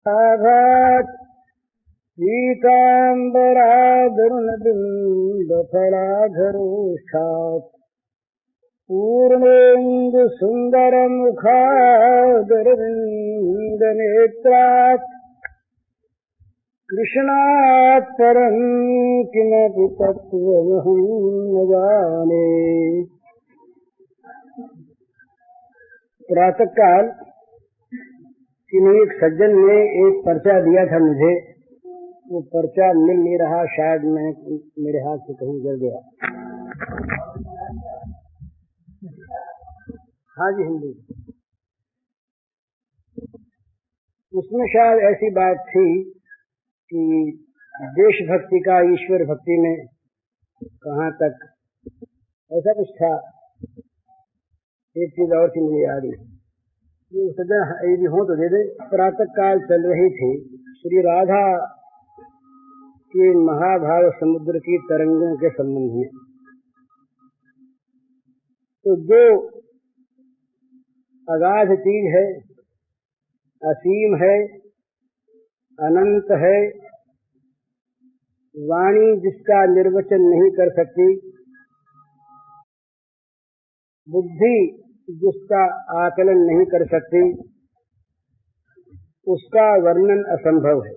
आघात पीताम्बरादरुणबिम्बफलाधरोष्ठात् पूर्णेन्दु सुन्दरमुखादरविन्दनेत्रात् कृष्णात् परं किमपि तत्त्वमहं न जाने। प्रातः काल किन्हीं एक सज्जन ने एक पर्चा दिया था मुझे, वो पर्चा मिल नहीं रहा, शायद मैं मेरे हाथ से कहीं गिर गया। हाँ जी, हिंदी। उसमें शायद ऐसी बात थी कि देशभक्ति का ईश्वर भक्ति में कहाँ तक, ऐसा कुछ था। एक चीज और थी मुझे याद है, ये सज्जन यदि हो तो दे दे। प्रातः काल चल रही थी श्री राधा के महाभाव समुद्र की तरंगों के संबंध में। तो जो अगाध चीज है, असीम है, अनंत है, वाणी जिसका निर्वचन नहीं कर सकती, बुद्धि जिसका आकलन नहीं कर सकती, उसका वर्णन असंभव है।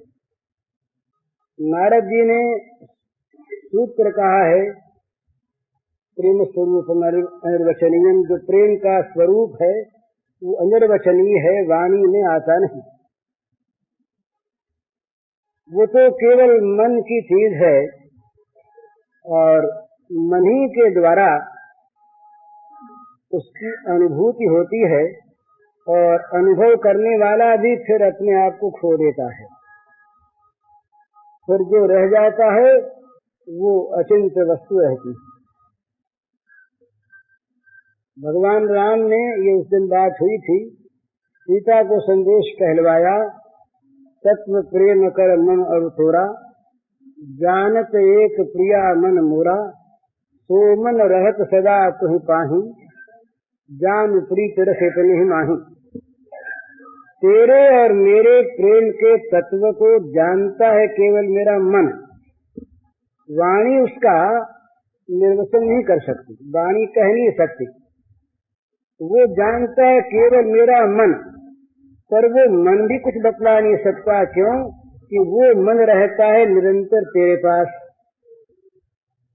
नारद जी ने सूत्र कहा है प्रेम स्वरूप अनिर्वचनीय, जो प्रेम का स्वरूप है वो अनिर्वचनीय है, वाणी में आता नहीं। वो तो केवल मन की चीज है और मन ही के द्वारा उसकी अनुभूति होती है और अनुभव करने वाला भी फिर अपने आप को खो देता है। फिर जो रह जाता है वो अचिंत्य वस्तु रहती है। भगवान राम ने, ये उस दिन बात हुई थी, सीता को संदेश कहलवाया, तत्व प्रेम कर मन और थोरा, जानत एक प्रिया मन मोरा, सो मन रहत सदा तुहि पाही, जान प्रीत रस इतने माही। तेरे और मेरे प्रेम के तत्व को जानता है केवल मेरा मन, वाणी उसका निर्वचन नहीं कर सकती, वाणी कह नहीं सकती। वो जानता है केवल मेरा मन, पर वो मन भी कुछ बतला नहीं सकता। क्यों? कि वो मन रहता है निरंतर तेरे पास।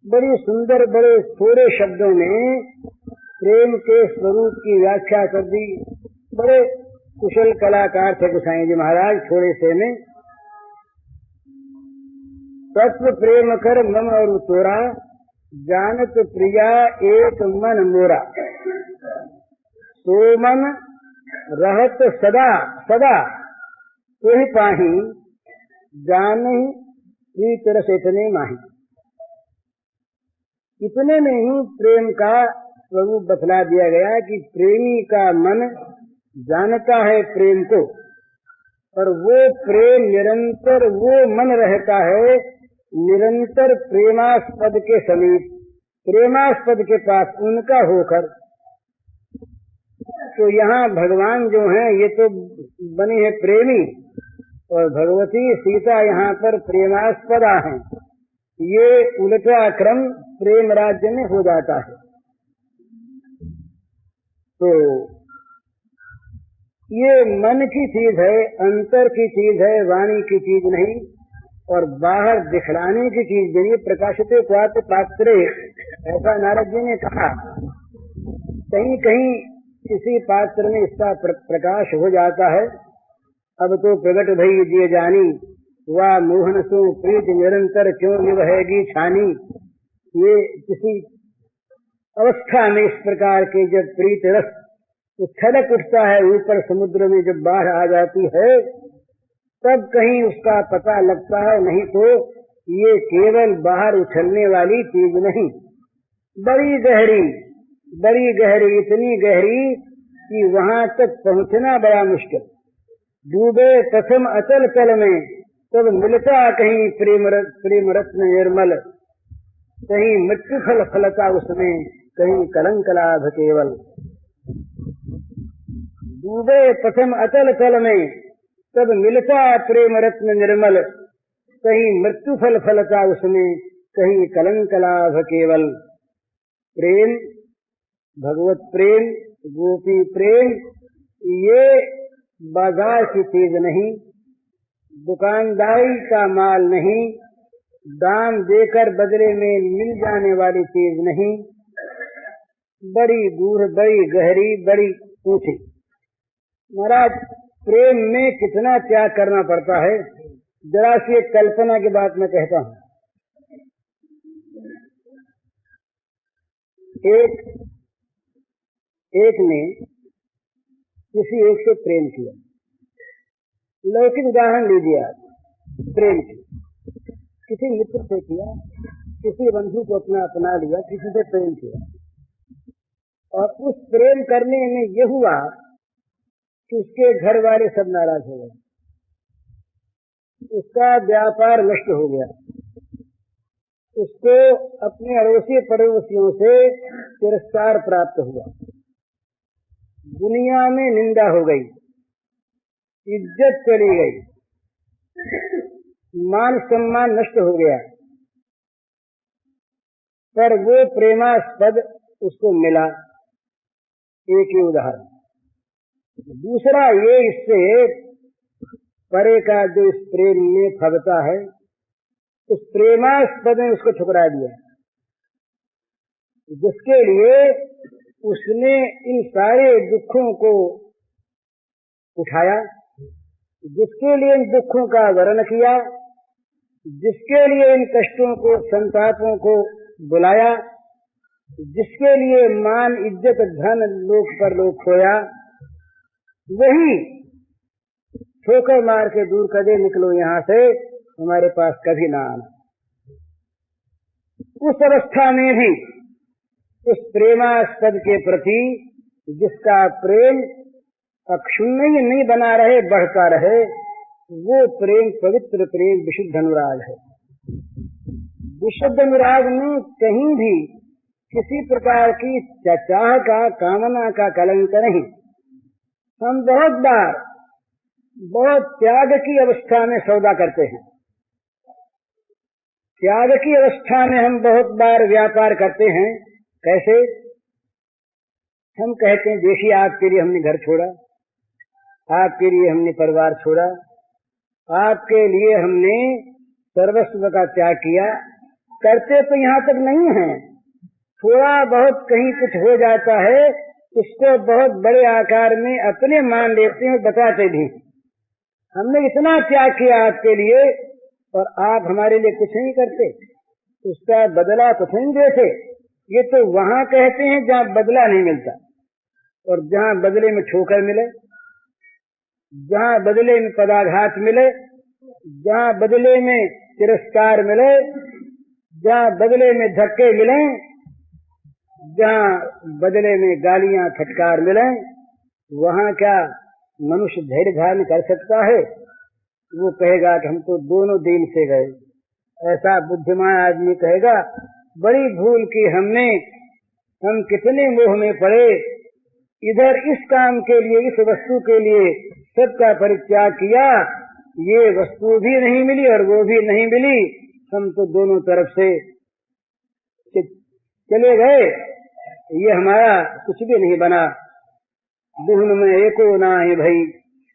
बड़ी सुंदर, बड़े थोड़े शब्दों में प्रेम के स्वरूप की व्याख्या कर दी। बड़े कुशल कलाकार थे गोसाई जी महाराज। थोड़े से में तत्व प्रेम कर मन और तोरा, जानत प्रिया एक मन मोरा, सो मन रहत सदा सदा तुहि पाही, जानहि प्रीत रस इतने माही। इतने में ही प्रेम का स्वरूप बतला दिया गया कि प्रेमी का मन जानता है प्रेम को, और वो प्रेम निरंतर, वो मन रहता है निरंतर प्रेमास्पद के समीप, प्रेमास्पद के पास उनका होकर। तो यहाँ भगवान जो हैं ये तो बने हैं प्रेमी, और भगवती सीता यहाँ पर प्रेमास्पदा हैं। ये उल्टा क्रम प्रेम राज्य में हो जाता है। तो ये मन की चीज है, अंतर की चीज है, वाणी की चीज नहीं, और बाहर दिखलाने की चीज नहीं। प्रकाशिते क्वात पात्रे, ऐसा नारद जी ने कहा। कहीं कहीं किसी पात्र में इसका प्रकाश हो जाता है। अब तो प्रगट भई दिए जानी, वाह मोहन सो प्रीत निरंतर क्यों निभेगी छानी। ये किसी अवस्था में इस प्रकार के जब प्रीत रस छलक उठता है ऊपर समुद्र में, जब बाढ़ आ जाती है तब कहीं उसका पता लगता है, नहीं तो ये केवल बाहर उछलने वाली चीज नहीं, बड़ी गहरी, बड़ी गहरी, इतनी गहरी कि वहां तक पहुंचना बड़ा मुश्किल। डूबे प्रथम अचल तल में, तब मिलता कहीं प्रेम रत्न निर्मल, कहीं मृत्यु फल फलता उसमें, कहीं कलंक लाभ केवल। डूबे प्रथम अचल तल में, तब मिलता प्रेम रत्न निर्मल, कहीं मृत्यु फल फलता उसमें, कहीं कलंक लाभ केवल। प्रेम, भगवत प्रेम, गोपी प्रेम, ये बाजार की चीज नहीं, दुकानदारी का माल नहीं, दाम देकर बदले में मिल जाने वाली चीज नहीं, बड़ी गूढ़, बड़ी गहरी, बड़ी ऊंची। महाराज, प्रेम में कितना त्याग करना पड़ता है, जरा सी एक कल्पना की बात मैं कहता हूँ। एक ने किसी एक से प्रेम किया, लौकिक उदाहरण लीजिए आप, प्रेम की किसी मित्र से किया, किसी बंधु को अपना लिया, किसी से प्रेम किया, और उस प्रेम करने में ये हुआ कि उसके घर वाले सब नाराज हो गए, उसका व्यापार नष्ट हो गया, उसको अपने अड़ोसी पड़ोसियों से तिरस्कार प्राप्त हुआ, दुनिया में निंदा हो गई, इज्जत चली गई, मान सम्मान नष्ट हो गया, पर वो प्रेमास्पद उसको मिला। एक ही उदाहरण। दूसरा ये, इससे परे का जो इस प्रेम में फबता है, उस प्रेमास्पद ने उसको ठुकरा दिया, जिसके लिए उसने इन सारे दुखों को उठाया, जिसके लिए इन दुखों का वर्ण किया, जिसके लिए इन कष्टों को, संतापों को बुलाया, जिसके लिए मान, इज्जत, धन, लोक पर लोक खोया, वही ठोकर मार के दूर कर दे, निकलो यहाँ से, हमारे पास कभी ना आना। उस अवस्था में भी उस प्रेमास्पद के प्रति जिसका प्रेम अक्षुण्ण ही नहीं बना रहे, बढ़ता रहे, वो प्रेम पवित्र प्रेम विशुद्ध अनुराग है। विशुद्ध अनुराग में कहीं भी किसी प्रकार की चाह का, कामना का कलंक नहीं। हम बहुत बार बहुत त्याग की अवस्था में सौदा करते हैं, त्याग की अवस्था में हम बहुत बार व्यापार करते हैं। कैसे? हम कहते हैं, देखिए आपके लिए हमने घर छोड़ा, आपके लिए हमने परिवार छोड़ा, आपके लिए हमने सर्वस्व का त्याग किया। करते तो यहाँ तक नहीं है, थोड़ा बहुत कहीं कुछ हो जाता है, उसको बहुत बड़े आकार में अपने मान लेते हैं और बताते भी, हमने इतना त्याग किया आपके लिए और आप हमारे लिए कुछ नहीं करते, उसका बदला कुछ नहीं देते। ये तो वहाँ कहते हैं जहाँ बदला नहीं मिलता, और जहाँ बदले में ठोकर मिले, जहाँ बदले में पदाघात मिले, जहाँ बदले में तिरस्कार मिले, जहाँ बदले में धक्के मिले, जहाँ बदले में गालियां फटकार मिले, वहाँ क्या मनुष्य धैर्य धारण कर सकता है? वो कहेगा कि हम तो दोनों दिन से गए। ऐसा बुद्धिमान आदमी कहेगा, बड़ी भूल की हमने, हम कितने मोह में पड़े, इधर इस काम के लिए, इस वस्तु के लिए सबका परित्याग किया, ये वस्तु भी नहीं मिली और वो भी नहीं मिली, हम तो दोनों तरफ से चले गए, ये हमारा कुछ भी नहीं बना। दुहन में एको ना है भाई,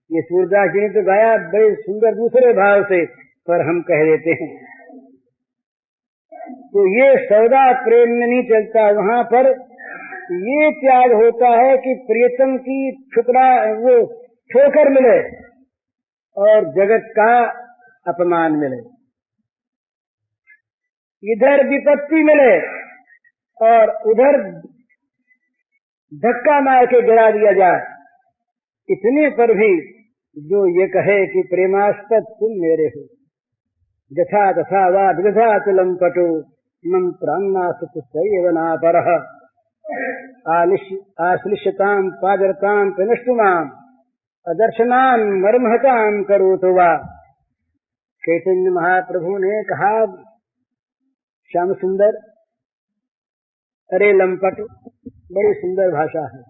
ये सूरदास जी ने तो गाया बड़े सुंदर दूसरे भाव से, पर हम कह देते हैं। तो ये सौदा प्रेम में नहीं चलता, वहाँ पर ये त्याग होता है कि प्रियतम की वो ठोकर मिले और जगत का अपमान मिले, इधर विपत्ति मिले और उधर धक्का मार के गिरा दिया जाए। इतने पर भी जो ये कहे कि प्रेमास्पद तुम मेरे हो, यथा तथा वा विदधातुलम पटो मम प्राणनाथ सैव नापरः आश्लिष्यताम पादरताम प्रनष्टुमाम अदर्शनाम मर्महताम करोतु वा। चैतन्य महाप्रभु ने कहा, श्याम सुंदर, अरे लंपट, बड़ी सुंदर भाषा है।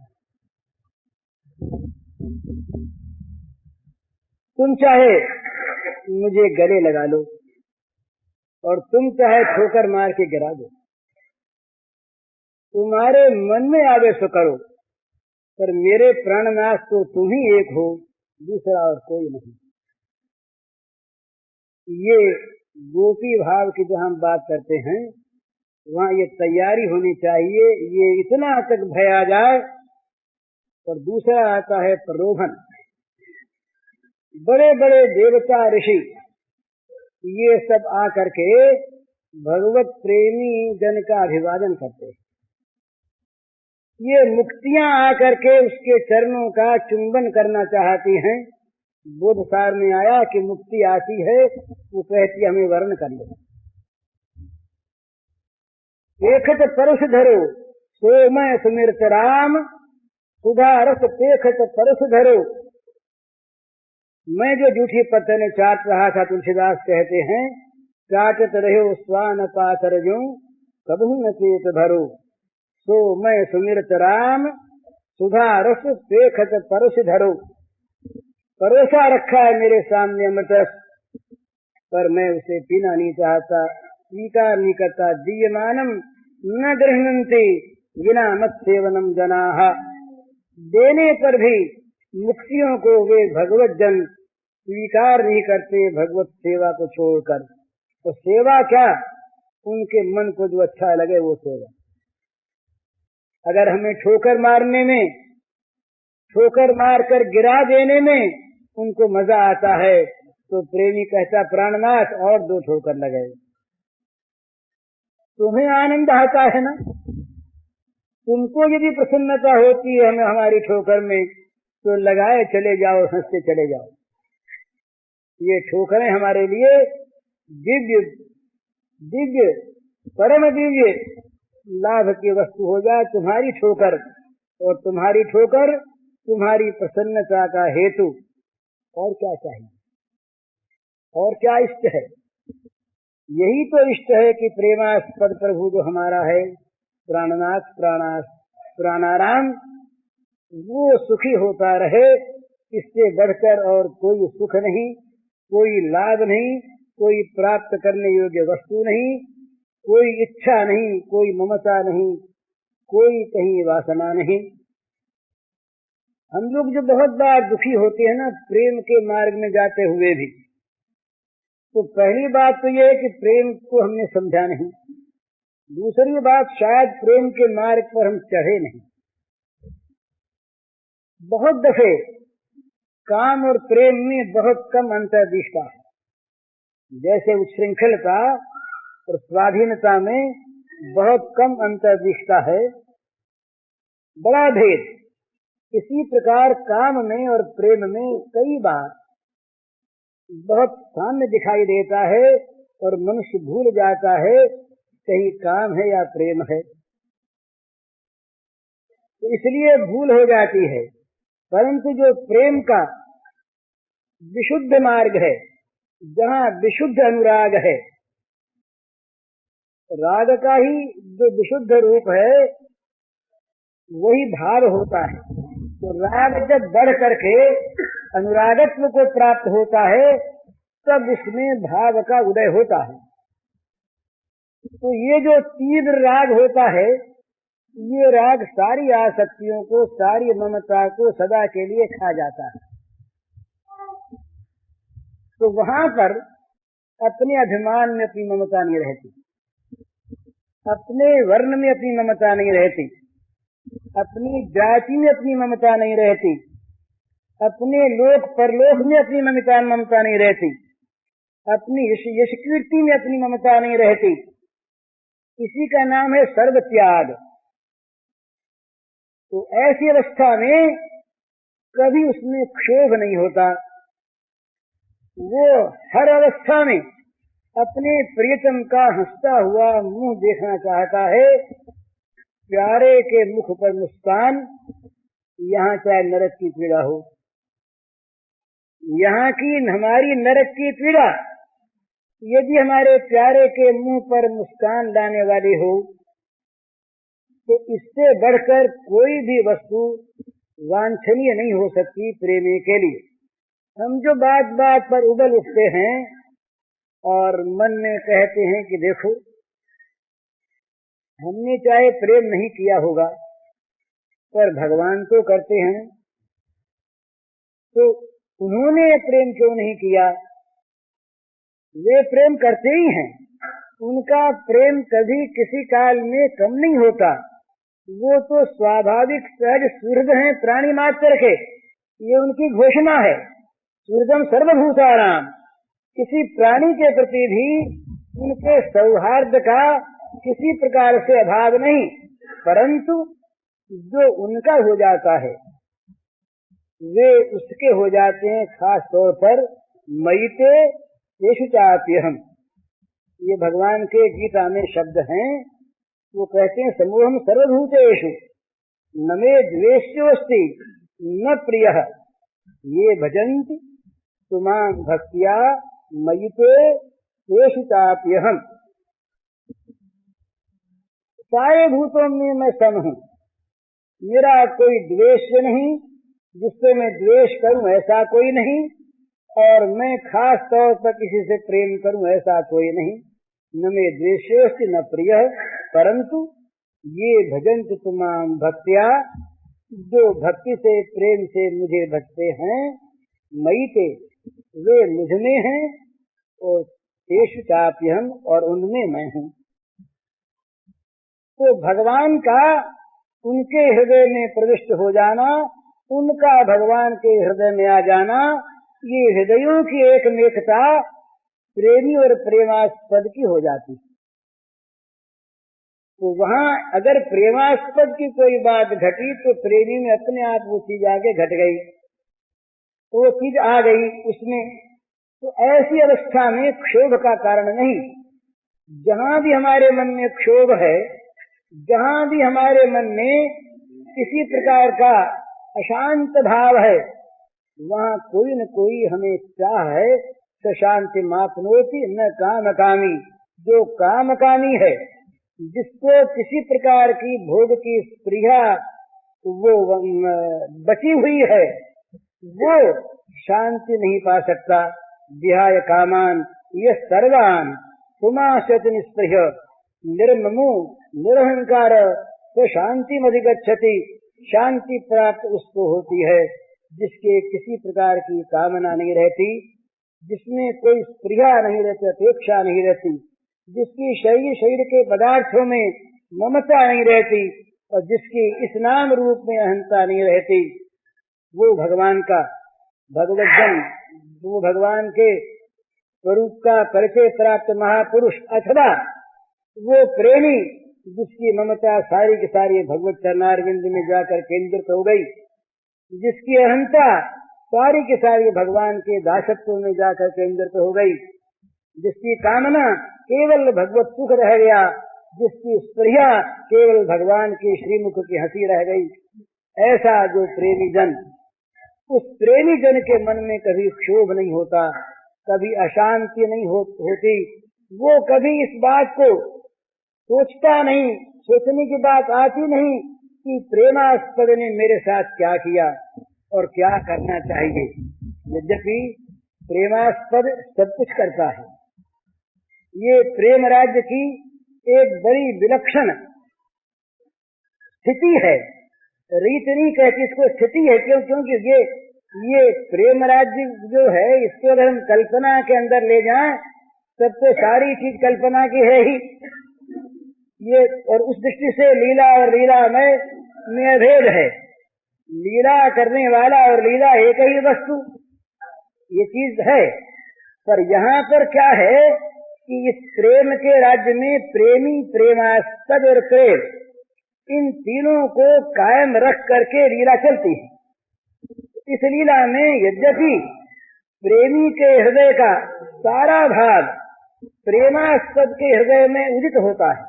तुम चाहे मुझे गले लगा लो और तुम चाहे ठोकर मार के गिरा दो, तुम्हारे मन में आवे सो करो, पर मेरे प्राणनाथ तो तुम ही एक हो, दूसरा और कोई नहीं। ये गोपी भाव की जो हम बात करते हैं वहाँ ये तैयारी होनी चाहिए। ये इतना तक भय आ जाए। और दूसरा आता है प्रलोभन। बड़े बड़े देवता ऋषि ये सब आकर के भगवत प्रेमी जन का अभिवादन करते हैं। ये मुक्तियां आकर के उसके चरणों का चुंबन करना चाहती हैं। बोधसार में आया कि मुक्ति आती है, वो कहती हमें वर्ण कर लो। पेखत परस धरो सोमय सुमिरत राम, सुधा रस पेखत परस धरो। मैं जो जूठी पत्तन चाट रहा था, तुलसीदास कहते हैं, चाटत रहो स्वान पातर जो कबहू न चेत भरो। सो मैं सुमिरत राम, सुधा रस पेखत परस धरो। परोसा रखा है मेरे सामने अमृत रस, पर मैं उसे पीना नहीं चाहता, स्वीकार नहीं करता। दीयमानम न गृह्णन्ति विना मत सेवनम जनाः। देने पर भी मुक्तियों को वे भगवत जन स्वीकार नहीं करते भगवत सेवा को छोड़कर। तो सेवा क्या, उनके मन को जो अच्छा लगे वो सेवा। अगर हमें ठोकर मारने में, ठोकर मारकर गिरा देने में उनको मजा आता है, तो प्रेमी कहता प्राणनाथ और दो ठोकर लगाए। तुम्हें आनंद आता है ना, तुमको यदि प्रसन्नता होती है हमें हमारी ठोकर में, तो लगाए चले जाओ, हंसते चले जाओ। ये ठोकरें हमारे लिए दिव्य दिव्य परम दिव्य लाभ की वस्तु हो जाए तुम्हारी ठोकर, और तुम्हारी ठोकर तुम्हारी प्रसन्नता का हेतु। और क्या चाहिए, और क्या इष्ट है? यही तो इष्ट है कि प्रेमास्पद प्रभु जो हमारा है, प्राणनाथ प्राणाराम, वो सुखी होता रहे। इससे बढ़कर और कोई सुख नहीं, कोई लाभ नहीं, कोई प्राप्त करने योग्य वस्तु नहीं, कोई इच्छा नहीं, कोई ममता नहीं, कोई कहीं वासना नहीं। हम लोग जो बहुत बार दुखी होते हैं ना प्रेम के मार्ग में जाते हुए भी, तो पहली बात तो ये है कि प्रेम को हमने समझा नहीं। दूसरी बात, शायद प्रेम के मार्ग पर हम चढ़े नहीं। बहुत दफे काम और प्रेम में बहुत कम अंतर्दृष्टा है। जैसे उच्छृंखलता और स्वाधीनता में बहुत कम अंतर्दृष्टा है, बड़ा भेद। इसी प्रकार काम में और प्रेम में कई बार बहुत साम्य दिखाई देता है और मनुष्य भूल जाता है कहीं काम है या प्रेम है, तो इसलिए भूल हो जाती है। परंतु जो प्रेम का विशुद्ध मार्ग है, जहाँ विशुद्ध अनुराग है, राग का ही जो विशुद्ध रूप है वही भाव होता है। तो राग जब बढ़ करके अनुरागत्व को प्राप्त होता है, तब इसमें भाव का उदय होता है। तो ये जो तीव्र राग होता है, ये राग सारी आसक्तियों को, सारी ममता को सदा के लिए खा जाता है। तो वहाँ पर अपने अभिमान में अपनी ममता नहीं रहती, अपने वर्ण में अपनी ममता नहीं रहती, अपनी जाति में अपनी ममता नहीं रहती, अपने लोक परलोक में अपनी ममता नहीं रहती, अपनी यश कीर्ति में अपनी ममता नहीं रहती। इसी का नाम है सर्व त्याग। तो ऐसी अवस्था में कभी उसमें क्षोभ नहीं होता। वो हर अवस्था में अपने प्रियतम का हंसता हुआ मुंह देखना चाहता है। प्यारे के मुख पर मुस्कान, यहाँ चाहे नरक की पीड़ा हो, यहाँ की हमारी नरक की पीड़ा यदि हमारे प्यारे के मुंह पर मुस्कान लाने वाली हो, तो इससे बढ़कर कोई भी वस्तु वांछनीय नहीं हो सकती प्रेमी के लिए। हम जो बात बात पर उबल उठते हैं और मन में कहते हैं कि देखो हमने चाहे प्रेम नहीं किया होगा पर भगवान तो करते हैं, तो उन्होंने प्रेम क्यों नहीं किया? वे प्रेम करते ही हैं, उनका प्रेम कभी किसी काल में कम नहीं होता। वो तो स्वाभाविक सहज सुहृद हैं प्राणी मात्र के, ये उनकी घोषणा है। सुहृदम सर्वभूतानाम, किसी प्राणी के प्रति भी उनके सौहार्द का किसी प्रकार से अभाव नहीं, परंतु जो उनका हो जाता है वे उसके हो जाते हैं। खास तौर पर मयिते येषु चाप्यहम्, ये भगवान के गीता में शब्द हैं। वो कहते हैं समूहम सर्वभूतेषु न मे द्वेष्योस्ति न प्रियः ये भजन्ति तुमां भक्त्या मयिते येषु चाप्यहम्। सारे भूतों में मैं सम हूँ, मेरा कोई द्वेष नहीं, जिससे मैं द्वेष करूं ऐसा कोई नहीं, और मैं खास तौर पर किसी से प्रेम करूं ऐसा कोई नहीं। न मे द्वेषोस्ति न प्रियः, परंतु ये भजन्त तुमां भक्त्या, जो भक्ति से प्रेम से मुझे भजते हैं, मयिते वे मुझ में हैं, और तेषु चाप्यहम् और उनमें मैं हूँ। तो भगवान का उनके हृदय में प्रविष्ट हो जाना, उनका भगवान के हृदय में आ जाना, ये हृदयों की एकमेकता प्रेमी और प्रेमास्पद की हो जाती। तो वहाँ अगर प्रेमास्पद की कोई बात घटी तो प्रेमी में अपने आप वो चीज आगे घट गई, तो वो चीज आ गई उसमें। तो ऐसी अवस्था में क्षोभ का कारण नहीं। जहाँ भी हमारे मन में क्षोभ है, जहाँ भी हमारे मन में किसी प्रकार का अशांत भाव है, वहाँ कोई न कोई हमें चाह है। शांति मापनोति न काम कामी, जो काम कामी है, जिसको किसी प्रकार की भोग की स्पृहा वो बची हुई है, वो शांति नहीं पा सकता। विहाय कामान यः सर्वान् पुमांश्च निःस्पृह निर्ममो निरहंकार तो शांति मधिगच्छति। शांति प्राप्त उसको होती है जिसके किसी प्रकार की कामना नहीं रहती, जिसमें कोई स्पृहा नहीं रहती, अपेक्षा नहीं रहती, जिसकी शरीर के पदार्थों में ममता नहीं रहती, और जिसकी इस नाम रूप में अहंता नहीं रहती, वो भगवान का भगवत जन, वो भगवान के स्वरूप का परिचय प्राप्त महापुरुष, अथवा वो प्रेमी जिसकी ममता सारी की सारी भगवत चरणारविंद में जाकर केंद्रित हो गई, जिसकी अहंता सारी की सारी भगवान के दासत्व में जाकर केंद्रित हो गई, जिसकी कामना केवल भगवत सुख रह गया, जिसकी स्पृहा केवल भगवान की श्रीमुख की हंसी रह गई, ऐसा जो प्रेमी जन, उस प्रेमी जन के मन में कभी क्षोभ नहीं होता, कभी अशांति नहीं होती। वो कभी इस बात को सोचता नहीं, सोचने की बात आती नहीं कि प्रेमास्पद ने मेरे साथ क्या किया और क्या करना चाहिए। यद्यपि प्रेमास्पद सब कुछ करता है। ये प्रेम राज्य की एक बड़ी विलक्षण स्थिति है, रीत नहीं कहती इसको, स्थिति है। क्योंकि ये प्रेम राज्य जो है, इसको अगर हम कल्पना के अंदर ले जाएं तब तो सारी चीज कल्पना की है ही ये, और उस दृष्टि से लीला और लीला में अभेद है। लीला करने वाला और लीला एक ही वस्तु, ये चीज है। पर यहाँ पर क्या है कि इस प्रेम के राज्य में प्रेमी, प्रेमास्पद और प्रेम, इन तीनों को कायम रख करके लीला चलती है। इस लीला में यद्यपि प्रेमी के हृदय का सारा भाग प्रेमास्पद के हृदय में उदित होता है,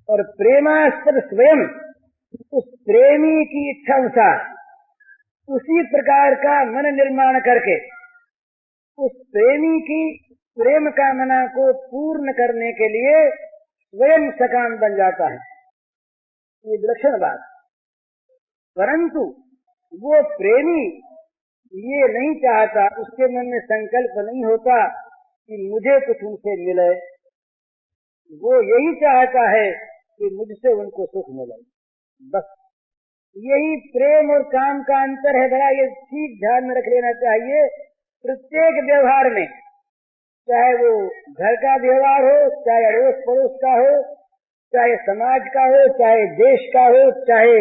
और प्रेमास्पद स्वयं उस प्रेमी की इच्छा अनुसार उसी प्रकार का मन निर्माण करके उस प्रेमी की प्रेम कामना को पूर्ण करने के लिए स्वयं सकाम बन जाता है। ये विलक्षण बात। परंतु वो प्रेमी ये नहीं चाहता, उसके मन में संकल्प नहीं होता कि मुझे कुछ उनसे मिले, वो यही चाहता है कि मुझसे उनको सुख मिले, बस। यही प्रेम और काम का अंतर है। बड़ा ये ठीक ध्यान में रख लेना चाहिए प्रत्येक व्यवहार में, चाहे वो घर का व्यवहार हो, चाहे अड़ोस पड़ोस का हो, चाहे समाज का हो, चाहे देश का हो, चाहे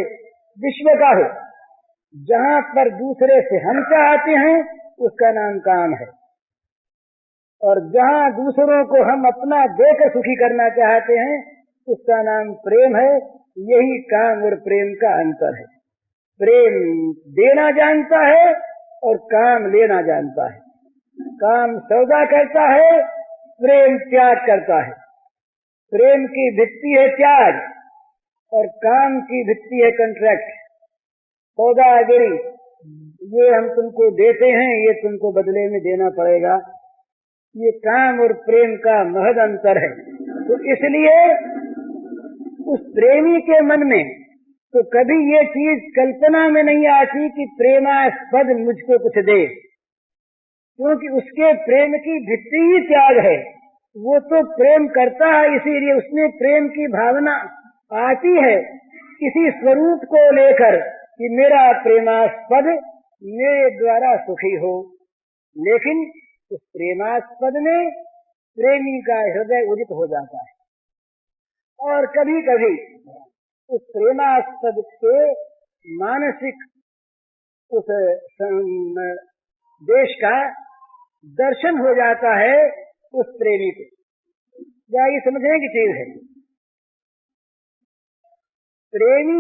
विश्व का हो। जहाँ पर दूसरे से हम चाहते हैं उसका नाम काम है, और जहाँ दूसरों को हम अपना देकर सुखी करना चाहते हैं उसका नाम प्रेम है। यही काम और प्रेम का अंतर है। प्रेम देना जानता है और काम लेना जानता है। काम सौदा करता है, प्रेम त्याग करता है। प्रेम की भित्ति है त्याग और काम की भित्ति है कॉन्ट्रैक्ट, सौदागिरी। ये हम तुमको देते हैं, ये तुमको बदले में देना पड़ेगा। ये काम और प्रेम का महद अंतर है। तो इसलिए उस प्रेमी के मन में तो कभी ये चीज कल्पना में नहीं आती कि प्रेमास्पद मुझको कुछ दे, क्योंकि उसके प्रेम की भित्ति ही त्याग है। वो तो प्रेम करता है, इसीलिए उसमें प्रेम की भावना आती है किसी स्वरूप को लेकर कि मेरा प्रेमास्पद मेरे द्वारा सुखी हो। लेकिन उस प्रेमास्पद में प्रेमी का हृदय उदित हो जाता है, और कभी कभी उस प्रेमास्पद के मानसिक उस देश का दर्शन हो जाता है उस प्रेमी को। क्या ये समझने की चीज है? प्रेमी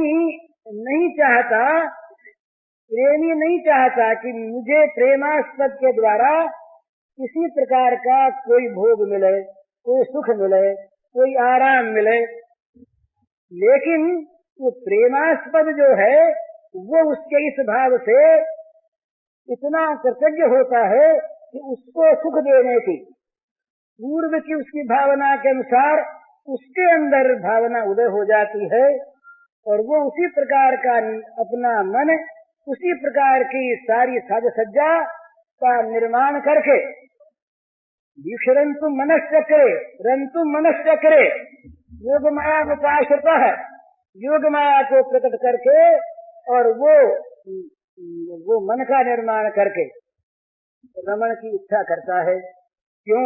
नहीं चाहता कि मुझे प्रेमास्पद के द्वारा किसी प्रकार का कोई भोग मिले, कोई सुख मिले, कोई आराम मिले। लेकिन वो प्रेमास्पद जो है वो उसके इस भाव से इतना कृतज्ञ होता है कि उसको सुख देने की पूर्व की उसकी भावना के अनुसार उसके अंदर भावना उदय हो जाती है, और वो उसी प्रकार का अपना मन, उसी प्रकार की सारी साज सज्जा का निर्माण करके दीक्षरंतु मनश्चक्रे रंतु मनश्चक्रे योग माया उपाश्रता है, योग माया को प्रकट करके और वो मन का निर्माण करके रमण की इच्छा करता है। क्यों?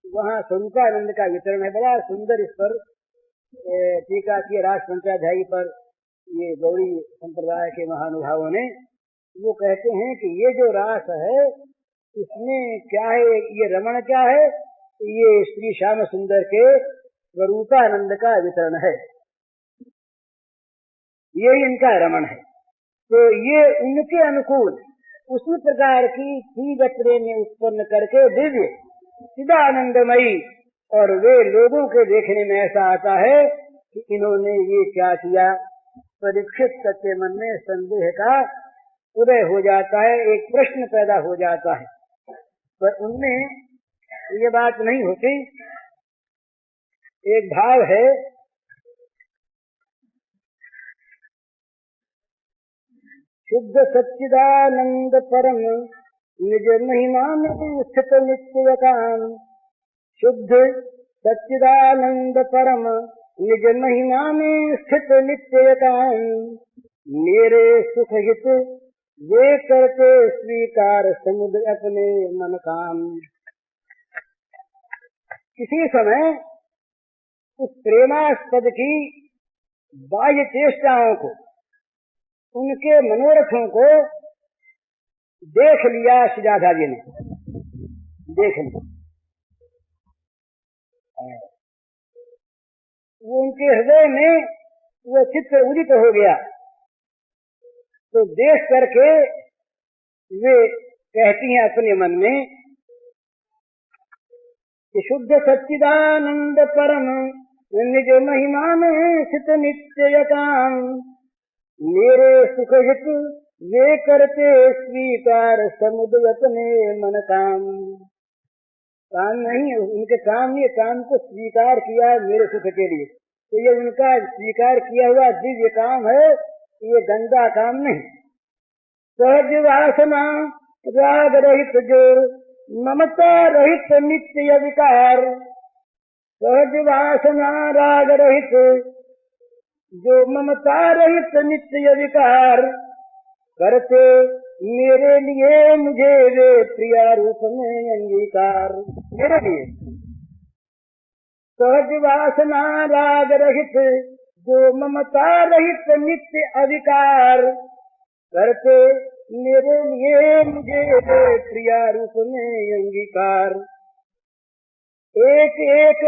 वहाँ स्वरूपानंद का वितरण है। बड़ा सुंदर इस पर टीका की रास पंचाध्यायी पर ये गौड़ी संप्रदाय के महानुभावों ने वो कहते हैं कि ये जो रास है इसमें क्या है, ये रमण क्या है, ये श्री श्याम सुंदर के स्वरूपानंद का वितरण है, ये इनका रमण है। तो ये उनके अनुकूल उसी प्रकार की तीव्र प्रेम उत्पन्न करके दिव्य चिदानंदमयी, और वे लोगों के देखने में ऐसा आता है कि इन्होंने ये क्या किया। परीक्षित के मन में संदेह का उदय हो जाता है, एक प्रश्न पैदा हो जाता है, पर उनमें ये बात नहीं होती। एक भाव है, शुद्ध सच्चिदानंद परम निज महिमा में स्थित नित्य काम। शुद्ध सच्चिदानंद परम निज महिमा में स्थित नित्य काम। मेरे सुख हित वे करते स्वीकार समुद्र अपने मन काम। किसी समय उस प्रेमास्पद की बाह्य चेष्टाओं को, उनके मनोरथों को देख लिया सुजाता जी ने, देख लिया। वो उनके हृदय में वो चित्र उदित हो गया। तो देख करके वे कहती हैं अपने मन में कि शुद्ध सच्चिदानंद परम निज महिमा में स्थित नित्य काम। मेरे सुख हित वे करते स्वीकार समुद्र अपने मन काम। काम नहीं, उनके काम ये काम को स्वीकार किया मेरे सुख के लिए, तो ये उनका स्वीकार किया हुआ दिव्य काम है, ये गंदा काम नहीं। सहज वासना राग रहित जो ममता रहित नित्य विकार। सहज वासना राग रहित जो ममता रहित नित्य विकार। करते मेरे लिए मुझे वे प्रिया रूप में अंगीकार। मेरे लिए सहज वासना राग रहित जो ममता रहित नित्य अधिकार। करते मेरे लिए मुझे वे प्रिया रूप में अंगीकार। एक एक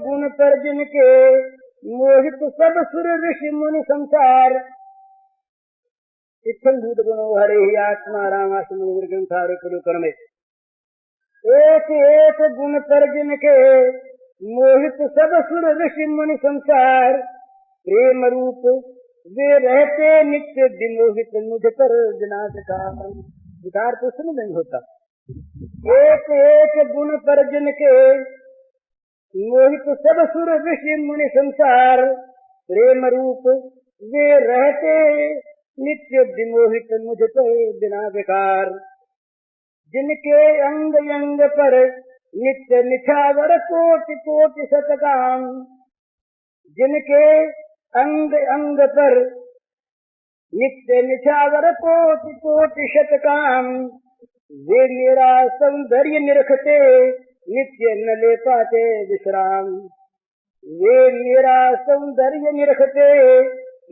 गुण पर जिनके मोहित सब सुर ऋषि मुनि संसार। इत्थं भूत गुणो हरे आत्मा रामास्मि ग्रंथारे कुरुकर्मे। एक एक गुण पर जिनके मोहित सब सुर ऋषि मुनि संसार। प्रेम रूप वे रहते नित्य विमोहित मुझ पर विनाशकार। विकार तो उसमें नहीं होता। एक एक गुण पर जिनके मोहित सब सुर ऋषि मुनि संसार। प्रेम रूप वे रहते नित्य विमोहित मुझ पर बिना विकार। जिनके अंग अंग पर नित्य निछावर कोटि कोटि शतकाम। जिनके अंग अंग पर नित्य निछावर कोटि कोटि शतकाम। वे मेरा सौंदर्य निरखते नित्य न ले पाते विश्राम। वे मेरा सौंदर्य निरखते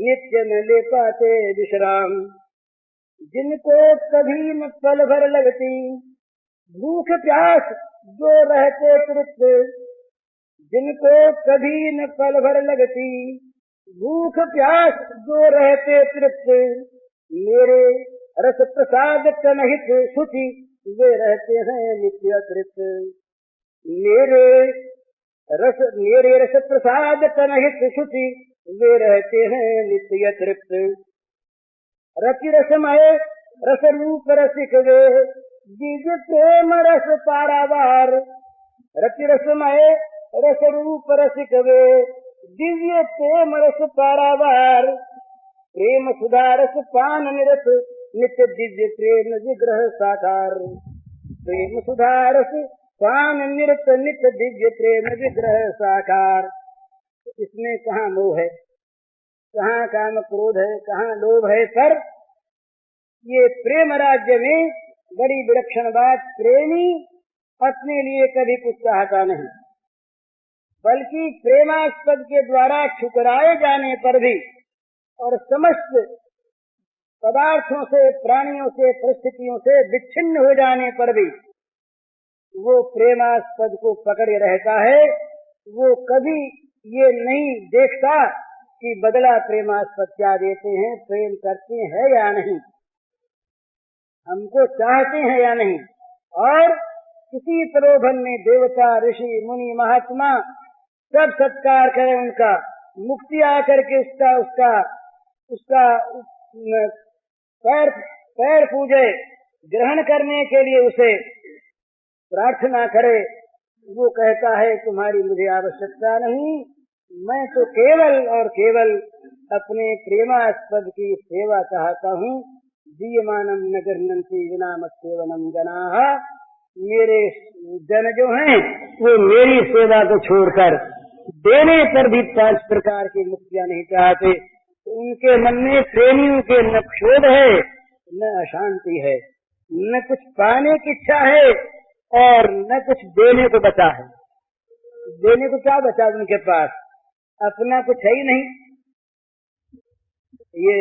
नित्य न ले पाते विश्राम। जिनको कभी न पल भर लगती भूख प्यास जो रहते तृप्त। जिनको कभी न पल भर लगती भूख प्यास जो रहते तृप्त। मेरे रस प्रसाद कनहित शुचि वे रहते हैं नित्य तृप्त। मेरे रस प्रसाद कनहित शुचि वे रहते हैं नित्य तृप्त। रति रसमय रस रूप रसिक वे दिव्य प्रेम रस पारावार। रति रसमय रस रूप रसिक वे दिव्य प्रेम रस पारावार। प्रेम सुधा रस पान निरत नित्य दिव्य प्रेम विग्रह साकार। प्रेम सुधा रस पान निरत नित्य दिव्य प्रेम विग्रह साकार। इसमें कहाँ मोह है, कहाँ काम क्रोध है, कहाँ लोभ है। पर ये प्रेम राज्य में बड़ी विलक्षण बात, प्रेमी अपने लिए कभी कुछ चाहता नहीं, बल्कि प्रेमास्पद के द्वारा ठुकराए जाने पर भी और समस्त पदार्थों से, प्राणियों से, परिस्थितियों से विच्छिन्न हो जाने पर भी वो प्रेमास्पद को पकड़े रहता है। वो कभी ये नहीं देखता कि बदला प्रेमास्पद क्या देते हैं, प्रेम करते हैं या नहीं, हमको चाहते हैं या नहीं। और किसी प्रलोभन में देवता ऋषि मुनि महात्मा सब सत्कार करें उनका, मुक्ति आकर के उसका पैर पूजे, ग्रहण करने के लिए उसे प्रार्थना करे। वो कहता है तुम्हारी मुझे आवश्यकता नहीं, मैं तो केवल और केवल अपने प्रेमास्पद की सेवा चाहता हूँ। दीयमानम न गृह्णन्ति विना मत्सेवनम जनाः। मेरे जन जो हैं वो मेरी सेवा को छोड़कर देने पर भी 5 प्रकार की मुक्तियाँ नहीं चाहते। तो उनके मन में प्रेमियों के न क्षोभ है न अशांति है, न कुछ पाने की इच्छा है और न कुछ देने को बचा है। देने को क्या बचा उनके पास, अपना कुछ है ही नहीं। ये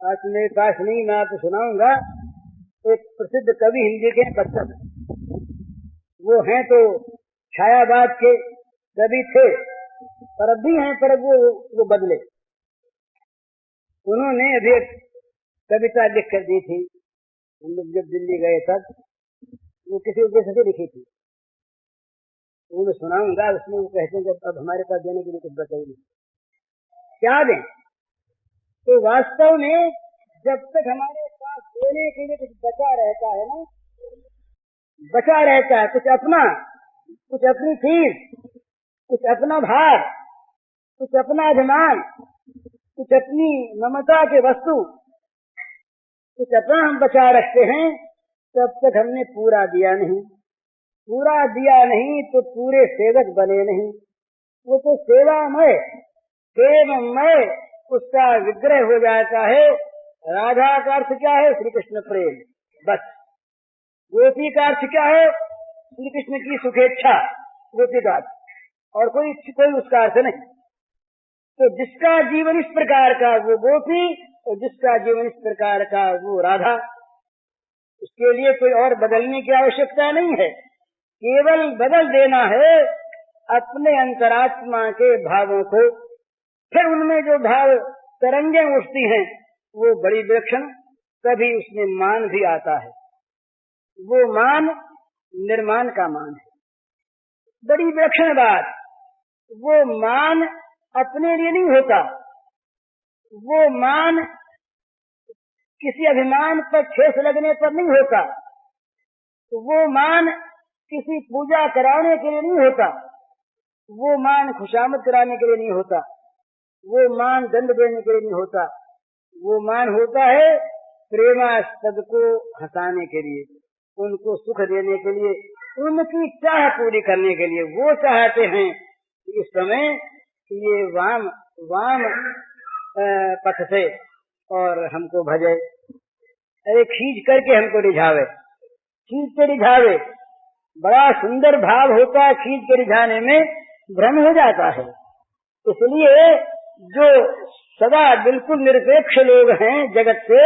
आज मेरे पास नहीं, मैं आपको सुनाऊंगा। एक प्रसिद्ध कवि हिंदी के बच्चन, वो हैं तो छायावाद के कवि थे, पर अब भी हैं, पर वो बदले। उन्होंने अभी एक कविता लिख कर दी थी, हम लोग जब दिल्ली गए तब, वो किसी उद्देश्य से लिखी थी, वो मैं सुनाऊंगा। उसमें वो कहते हैं जब अब हमारे पास देने के लिए कुछ बचा ही नहीं, क्या दें। तो वास्तव में जब तक हमारे पास देने के लिए कुछ बचा रहता है ना, बचा रहता है कुछ अपना, कुछ अपनी चीज, कुछ अपना भार, कुछ अपना अभिमान, कुछ अपनी ममता के वस्तु, कुछ अपना हम बचा रखते हैं, तब तक हमने पूरा दिया नहीं। पूरा दिया नहीं तो पूरे सेवक बने नहीं। वो तो सेवामय, प्रेममय उसका विग्रह हो जाता है। राधा का अर्थ क्या है? श्री कृष्ण प्रेम, बस। गोपी का अर्थ क्या है? श्री कृष्ण की सुखेच्छा, गोपी का अर्थ, और कोई उसका अर्थ नहीं। तो जिसका जीवन इस प्रकार का वो गोपी, और जिसका जीवन इस प्रकार का वो राधा। उसके लिए कोई और बदलने की आवश्यकता नहीं है, केवल बदल देना है अपने अंतरात्मा के भावों को। फिर उनमें जो भाव तरंगे उठती हैं वो बड़ी विलक्षण, कभी उसमें मान भी आता है। वो मान निर्माण का मान है, बड़ी विलक्षण बात। वो मान अपने लिए नहीं होता, वो मान किसी अभिमान पर ठेस लगने पर नहीं होता, वो मान किसी पूजा कराने के लिए नहीं होता, वो मान खुशामद कराने के लिए नहीं होता, वो मान दंड देने के लिए नहीं होता। वो मान होता है प्रेमास्पद को हंसाने के लिए, उनको सुख देने के लिए, उनकी चाह पूरी करने के लिए। वो चाहते हैं कि इस समय ये वाम पथ से और हमको भजे, अरे खींच करके हमको रिझावे, खींच के रिझावे। बड़ा सुंदर भाव होता है, खींच के रिझाने में भ्रम हो जाता है। इसलिए जो सदा बिल्कुल निरपेक्ष लोग हैं जगत से,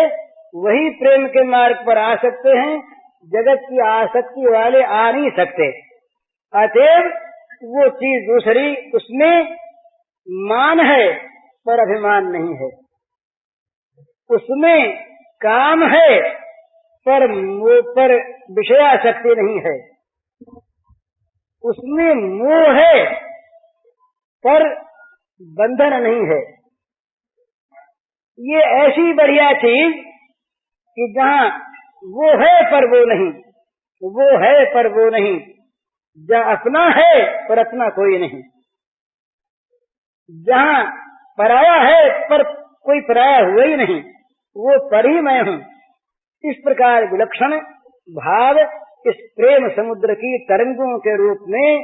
वही प्रेम के मार्ग पर आ सकते हैं। जगत की आसक्ति वाले आ नहीं सकते। अतएव वो चीज दूसरी, उसमें मान है पर अभिमान नहीं है, उसमें काम है पर विषयासक्ति नहीं है, उसमें मोह है पर बंधन नहीं है। ये ऐसी बढ़िया चीज कि जहाँ वो है पर वो नहीं, वो है पर वो नहीं, जहाँ अपना है पर अपना कोई नहीं, जहाँ पराया है पर कोई पराया हुआ ही नहीं, वो पर ही मैं हूँ। इस प्रकार विलक्षण भाव इस प्रेम समुद्र की तरंगों के रूप में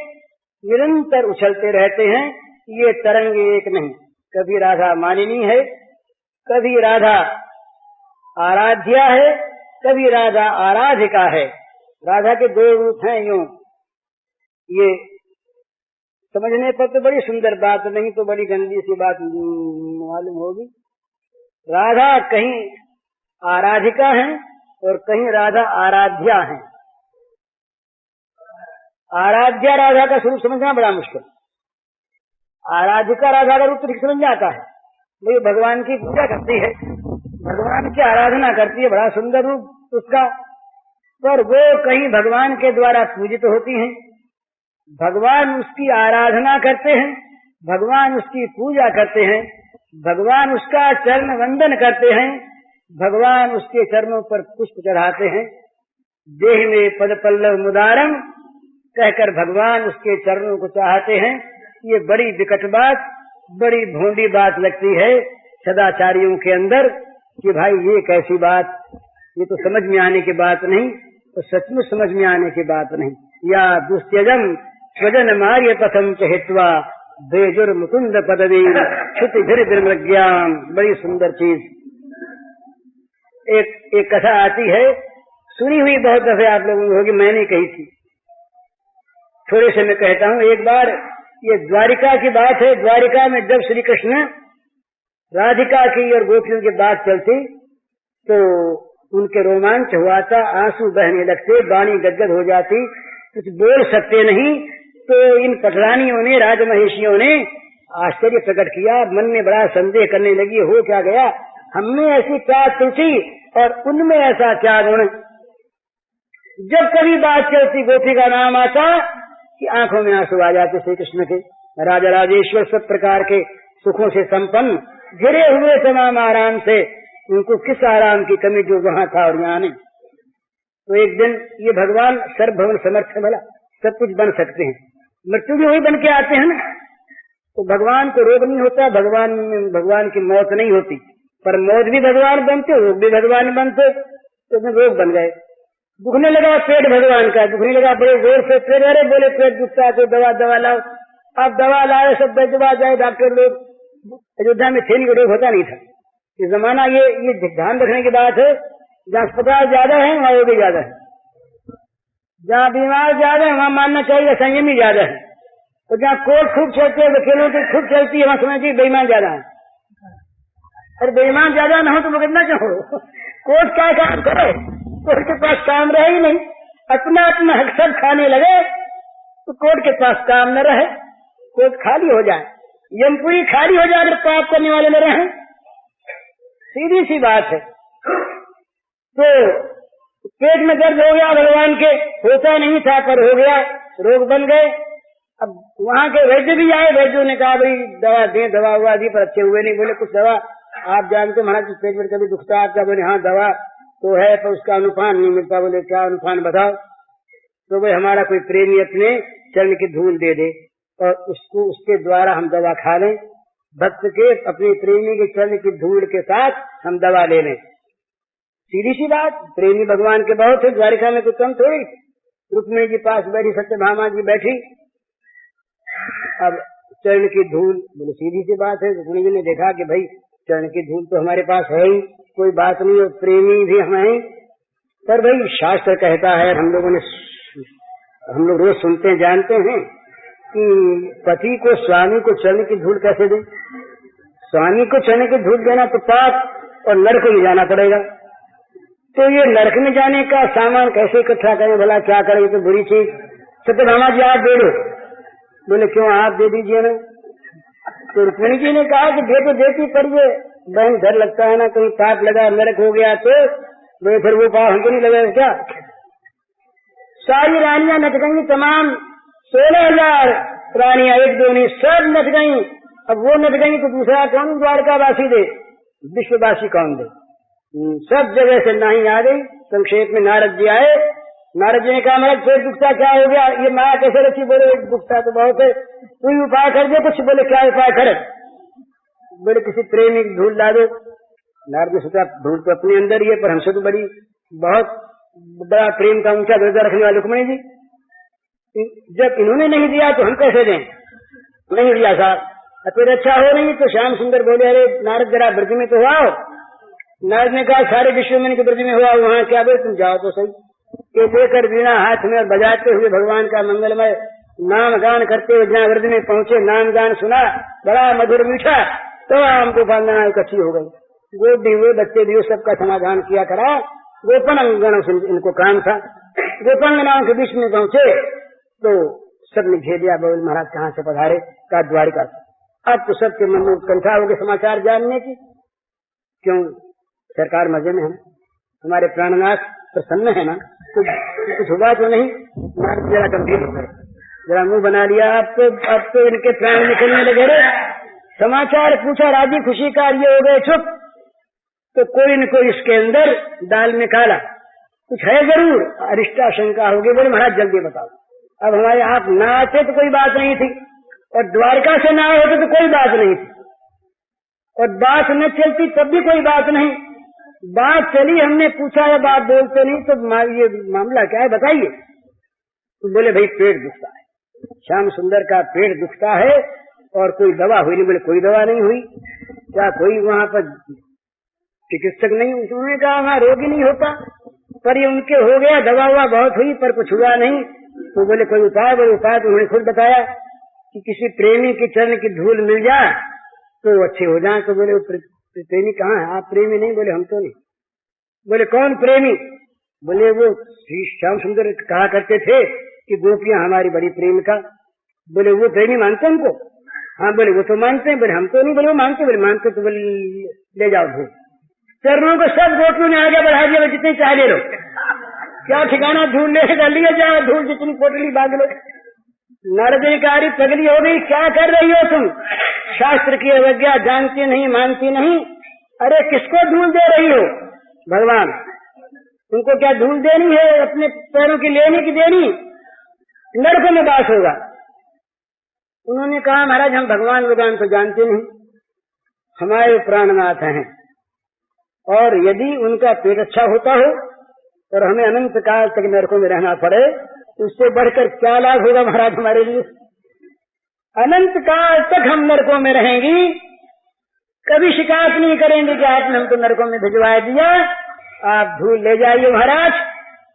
निरंतर उछलते रहते हैं। ये तरंग एक नहीं, कभी राधा मानिनी है, कभी राधा आराध्या है, कभी राधा आराधिका है। राधा के दो रूप हैं। यूं ये समझने पर तो बड़ी सुंदर बात, नहीं तो बड़ी गंदी सी बात मालूम होगी। राधा कहीं आराधिका है और कहीं राधा आराध्या है। आराध्या राधा का स्वरूप समझना बड़ा मुश्किल, आराधिका राधा का रूप तो ठीक समझ जाता है। वो भगवान की पूजा करती है, भगवान की आराधना करती है, बड़ा सुंदर रूप उसका, पर वो कहीं भगवान के द्वारा पूजित होती हैं, भगवान उसकी आराधना करते हैं, भगवान उसकी पूजा करते हैं, भगवान उसका चरण वंदन करते हैं, भगवान उसके चरणों पर पुष्प चढ़ाते हैं। देह में पद पल्लव मुदारम कहकर भगवान उसके चरणों को चाहते हैं। ये बड़ी विकट बात, बड़ी भोंडी बात लगती है सदाचारियों के अंदर कि भाई ये कैसी बात, ये तो समझ में आने की बात नहीं, तो सचमुच समझ में आने की बात नहीं। या दुस्त्यजम स्वजन मार्य पथम चहित्वा बेजुर मुकुंद पदवी क्षुति धीर विमृज्ञाम। बड़ी सुंदर चीज। एक कथा आती है, सुनी हुई बहुत दफे आप लोगों को होगी, मैंने कही थी, थोड़े से मैं कहता हूँ। एक बार ये द्वारिका की बात है। द्वारिका में जब श्री कृष्ण राधिका की और गोपियों की बात चलती तो उनके रोमांच हुआ था, आंसू बहने लगते, वाणी गदगद हो जाती, कुछ बोल सकते नहीं। तो इन पटरानियों ने, राजमहेशियों ने आश्चर्य प्रकट किया, मन में बड़ा संदेह करने लगी, हो क्या गया, हमने ऐसी क्या तुलसी और उनमें ऐसा क्या गुण। जब कभी बात चलती गोपी का नाम आता कि आंखों में आंसू आ जाते श्री कृष्ण के। राजा राजेश्वर सब प्रकार के सुखों से संपन्न, घिरे हुए तमाम आराम से, उनको किस आराम की कमी जो वहां था और यहाँ नहीं। तो एक दिन ये भगवान सर्वभवन समर्थ भला, सब कुछ बन सकते हैं, मृत्यु भी वही बन के आते हैं ना। तो भगवान को रोग नहीं होता, भगवान की मौत नहीं होती, प्रमोद भी भगवान बनते, रोग भी भगवान बनते, तो उसमें रोग बन गए। दुखने लगा पेट भगवान का, दुखने लगा बड़े जोर से पेट, अरे बोले पेट दुखता है तो दवा लाओ। अब दवा लाए, सब दवा जाए डॉक्टर लोग। अयोध्या में थे नहीं, रोग होता नहीं था। इस जमाना ये ध्यान रखने की बात है, जहाँ अस्पताल ज्यादा है वहाँ रोगी ज्यादा है, जहाँ बीमार ज्यादा है वहाँ मानना चाहिए संयमी ज्यादा है, तो जहाँ कोर्ट खूब चलते हैं, वकीलों की खूब चलती है, वहाँ समझ चाहिए बेईमान ज्यादा है। अरे बेईमान ज्यादा न हो तो भुगतना क्यों हो? कोर्ट क्या काम करे? कोर्ट के पास काम रहे ही नहीं, अपना अपना हक सब खाने लगे तो कोर्ट के पास काम न रहे, कोर्ट खाली हो जाए, यमपुरी खाली हो जाए, अगर पाप करने वाले न रहे। सीधी सी बात है। तो पेट में दर्द हो गया भगवान के, होता नहीं था पर हो गया, रोग बन गए। अब वहाँ के वैद्य भी आए, वैद्यों ने कहा भाई दवा दें, दवा हुआ दी पर अच्छे हुए नहीं। बोले कुछ दवा आप जानते महाराज पेट में कभी दुखता है आपका? बोले हाँ दवा तो है पर उसका अनुपान नहीं मिलता। बोले क्या अनुपान बताओ? तो भाई हमारा कोई प्रेमी अपने चरण की धूल दे दे और उसको उसके द्वारा हम दवा खा लें, भक्त के अपने प्रेमी के चरण की धूल के साथ हम दवा ले लें। सीधी सी बात, प्रेमी भगवान के बहुत है, द्वारिका में कुछ कम थोड़ी। रुक्मिणी जी पास बैठी, सत्यभामा जी बैठी, अब चरण की धूल, बोले सीधी सी बात है। रुक्मिणी जी ने देखा कि भाई चरण की धूल तो हमारे पास है ही, कोई बात नहीं, और प्रेमी भी हम हैं, पर भाई शास्त्र कहता है, हम लोग रोज सुनते हैं जानते हैं कि पति को स्वामी को चरण की धूल कैसे दे? स्वामी को चरण की धूल देना तो पाप और नरक में जाना पड़ेगा। तो ये नरक में जाने का सामान कैसे इकट्ठा करें? भला क्या करें, ये तो बुरी चीज। सत्यभामा जी आप दे दो। बोले क्यों आप दे दीजिए ना। तो रुक्मिणी जी ने कहा कि दे तो देती पर ये बहन डर लगता है ना, कहीं पाप लगा नरक हो गया तो बोले फिर वो पाप हमको नहीं लगेगा क्या? सारी रानियां नच गई, तमाम 16,000 रानियां, एक दो नहीं सब नच गई। अब वो नच गई तो दूसरा कौन द्वारकावासी दे, विश्ववासी कौन दे? सब जगह से नहीं आ गई। संक्षेप में नारद जी आए, नारद जी ने कहा महाराज पेट दुखता क्या हो गया? ये माया कैसे रखी? बोले दुखता तो बहुत है, कोई उपाय कर दे कुछ। बोले क्या उपाय करे? बोले किसी प्रेमी की धूल ला दो। नारद ने सोचा धूल तो अपने अंदर ही है, पर हमसे तो बड़ी बहुत बड़ा प्रेम का ऊंचा दर्जा रखने वाले रुक्मिणी जी, जब इन्होंने नहीं दिया तो हम कैसे दें? नहीं दिया साहब, फिर अच्छा हो नहीं। तो श्याम सुंदर बोले अरे नारद जरा ब्रज में तो हुआ। नारद ने कहा सारे विश्व में ब्रज में हुआ, वहाँ क्या? बोले तुम जाओ तो सही। के लेकर वीणा हाथ में और बजाते हुए भगवान का मंगलमय नाम गान करते हुए जहाँ ब्रज में पहुंचे, नाम गान सुना, बड़ा मधुर मीठा, तो हमको वंदना इकट्ठी हो गई। गोद भी हुए, बच्चे भी हुए, सबका समाधान किया करा। गोपन गणों से इनको काम था। गोपन गणों के बीच में पहुंचे तो सबने घेर लिया। बोले महाराज कहाँ से पधारे? का द्वारिका से। अब तो सबके मन में उत्कंठा हो गई समाचार जानने की। क्यों? सरकार मजे में है, हमारे प्राणनाथ प्रसन्न है ना, कुछ हुआ तो नहीं? जरा गंभीर हो गए, जरा मुंह बना लिया। अब तो इनके प्राण निकलने लगे। रे समाचार पूछा, राजी खुशी का ये हो गए चुप। तो कोई न कोई इसके अंदर दाल में काला कुछ है जरूर, अरिष्टा शंका होगी। बोले महाराज जल्दी बताओ। अब हमारे आप ना आते तो कोई बात नहीं थी, और द्वारका से ना होते तो कोई बात नहीं थी, और बात न चलती तब भी कोई बात नहीं। बात चली, हमने पूछा है बात बोलते नहीं, तो ये मामला क्या है बताइए। तो बोले भाई पेट दुखता है, श्याम सुंदर का पेट दुखता है और कोई दवा हुई नहीं। बोले कोई दवा नहीं हुई? क्या कोई वहाँ पर चिकित्सक नहीं? उन्होंने कहा वहाँ रोग ही नहीं होता, पर ये उनके हो गया, दवा हुआ बहुत हुई पर कुछ हुआ नहीं। तो बोले कोई उपाय? बोले उपाय तो उन्होंने खुद बताया कि किसी प्रेमी के चरण की धूल मिल जाए तो अच्छे हो जाए। तो बोले प्रेमी कहाँ है? आप प्रेमी नहीं? बोले हम तो नहीं। बोले कौन प्रेमी? बोले वो श्री श्याम सुंदर कहा करते थे कि गोपियां हमारी बड़ी प्रेमिका। बोले वो प्रेमी मानते हमको? हाँ। बोले वो तो मानते हैं। बोले हम तो नहीं। बोले वो मानते? बोले मानते। तो बोले ले जाओ धूल। चरणों को सब गोपियों ने आगे बढ़ा दिया, जितने चाह ले लो, क्या ठिकाना धूल ले जाओ, धूल जितनी पोटली बांध लो। नारदकारी पगली हो गई, क्या कर रही हो तुम? शास्त्र की अवज्ञा, जानती नहीं मानती नहीं। अरे किसको धूल दे रही हो? भगवान तुमको क्या धूल देनी है? अपने पैरों की लेने की देनी? नरक में बास होगा। उन्होंने कहा महाराज हम भगवान भगवान तो जानते नहीं, हमारे प्राणनाथ हैं, और यदि उनका पेट अच्छा होता हो और हमें अनंत काल तक नरकों में रहना पड़े तो उससे बढ़कर क्या लाभ होगा महाराज हमारे लिए। अनंत काल तक हम नरकों में रहेंगी, कभी शिकायत नहीं करेंगे कि आपने हमको नरकों में भिजवा दिया। आप धूल ले जाइए महाराज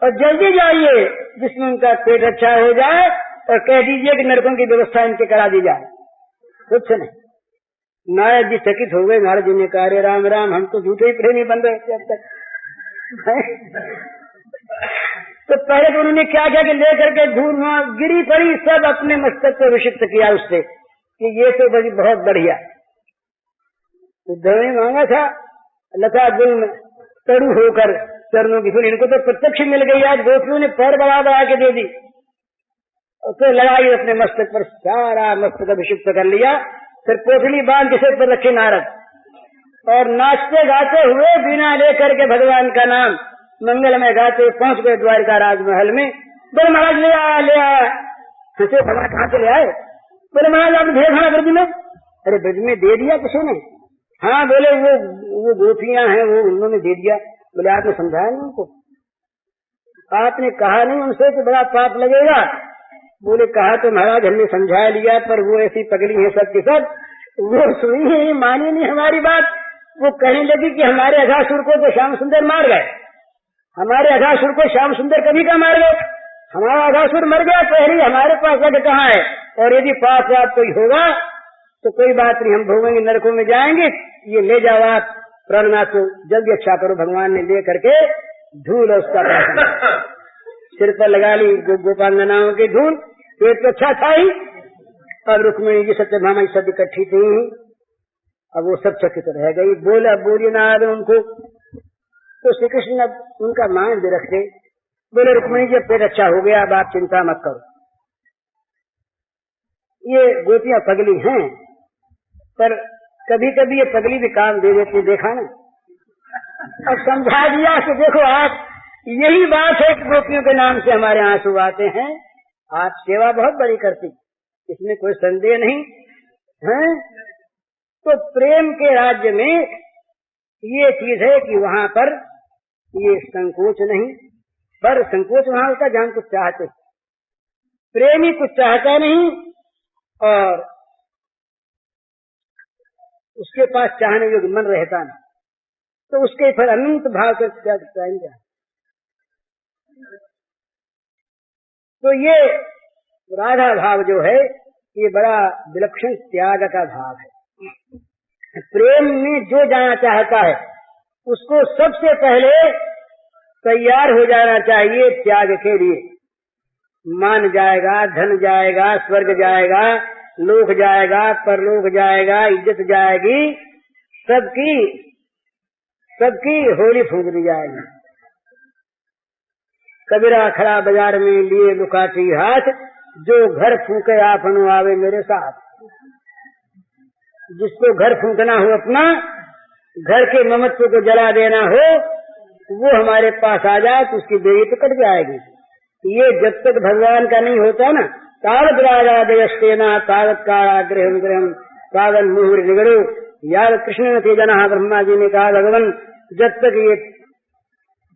और जल्दी जाइए जिसमें उनका पेट अच्छा हो जाए और कह दीजिए कि नरकों की व्यवस्था इनके करा दी जाए। कुछ नहीं। नायक जी चकित हो गए। महाराज जी ने कहा अरे राम राम, हम तो झूठे ही प्रेमी बन रहे थे अब तक। तो पहले तो उन्होंने क्या किया कि लेकर के धूल वहां गिरी पड़ी, सब अपने मस्तक को अभिषिक्त किया उससे कि ये तो बड़ी बहुत बढ़िया। उद्धव ने मांगा था लता गुल तड़ू होकर चरणों की धूल, इनको तो प्रत्यक्ष मिल गई। आज गोपियों ने पैर बढ़ा बढ़ा के दे दी और तो लगाई अपने मस्तक पर, सारा मस्तक अभिषिक्त कर लिया। फिर पोटली बांध के पर रखे नारद और नाचते गाते हुए बिना लेकर के भगवान का नाम मंगलमय गाते पहुंच गए द्वारिका राजमहल में। बोले महाराज ले आया ले आया। हंसे भगवान कहाँ से ले आए? बोले महाराज आपने भेज खाना ब्रज में। अरे ब्रज में दे दिया किसी ने? हाँ। बोले वो गोपियां हैं वो उन्होंने दे दिया। बोले आपने समझाया नहीं उनको? आपने कहा नहीं उनसे कि बड़ा पाप लगेगा? बोले कहा तो महाराज हमने समझा लिया, पर वो ऐसी पगली है सब के सब, वो सुनी है मानी नहीं हमारी बात। वो कहने लगी कि हमारे अघासुर को तो श्याम सुंदर मार गए, हमारे अघासुर को श्याम सुंदर कभी का मार गए, हमारा अघासुर मर गया पहले हमारे पास लग कहाँ है, और यदि पास बात कोई होगा तो कोई बात नहीं, हम भोगेंगे नरकों में जाएंगे। ये ले जाओ आप प्राणनाथ को जल्दी अच्छा करो। भगवान ने ले करके धूल और उसका सिर पर लगा ली गोपांगनाओं की धूल। पेट तो अच्छा था ही। अब रुक्मिणी जी सत्यभामा सब इकट्ठी थी, अब वो सब चकित रह गई। बोला बोली ना उनको तो श्री कृष्ण अब उनका मान भी रखते। बोले रुक्मिणी जी पेट अच्छा हो गया, अब आप चिंता मत करो। ये गोपियां पगली हैं, पर कभी कभी ये पगली भी काम दे देती, देखा ना। अब समझा दिया कि देखो आप, यही बात है कि गोपियों के नाम से हमारे आंसू आते हैं। आप सेवा बहुत बड़ी करती, इसमें कोई संदेह नहीं है। तो प्रेम के राज्य में ये चीज है कि वहां पर ये संकोच नहीं, पर संकोच वहां होता जहां कुछ चाहते। प्रेमी कुछ चाहता नहीं और उसके पास चाहने योग्य मन रहता नहीं, तो उसके फिर अनंत भाव से क्या चाहेंगे। तो ये राधा भाव जो है ये बड़ा विलक्षण त्याग का भाव है। प्रेम में जो जाना चाहता है उसको सबसे पहले तैयार हो जाना चाहिए त्याग के लिए। मान जाएगा, धन जाएगा, स्वर्ग जाएगा, लोक जाएगा, परलोक जाएगा, इज्जत जाएगी, सबकी होली फूंक दी जाएगी। कबीरा खड़ा बाजार में लिए लुकाती हाथ, जो घर फूके आपनो आवे मेरे साथ। जिसको घर फूकना हो अपना, घर के ममत्व को जला देना हो, वो हमारे पास आ जाए तो उसकी देवी तो कट जाएगी। ये जब तक भगवान का नहीं होता ना, तावत रागादयस्तेना तावत काराग्रहम ग्रहम तावत मुहुर निगड़ो, यार कृष्ण ने तेजना ब्रह्मा जी ने कहा भगवान जब तक ये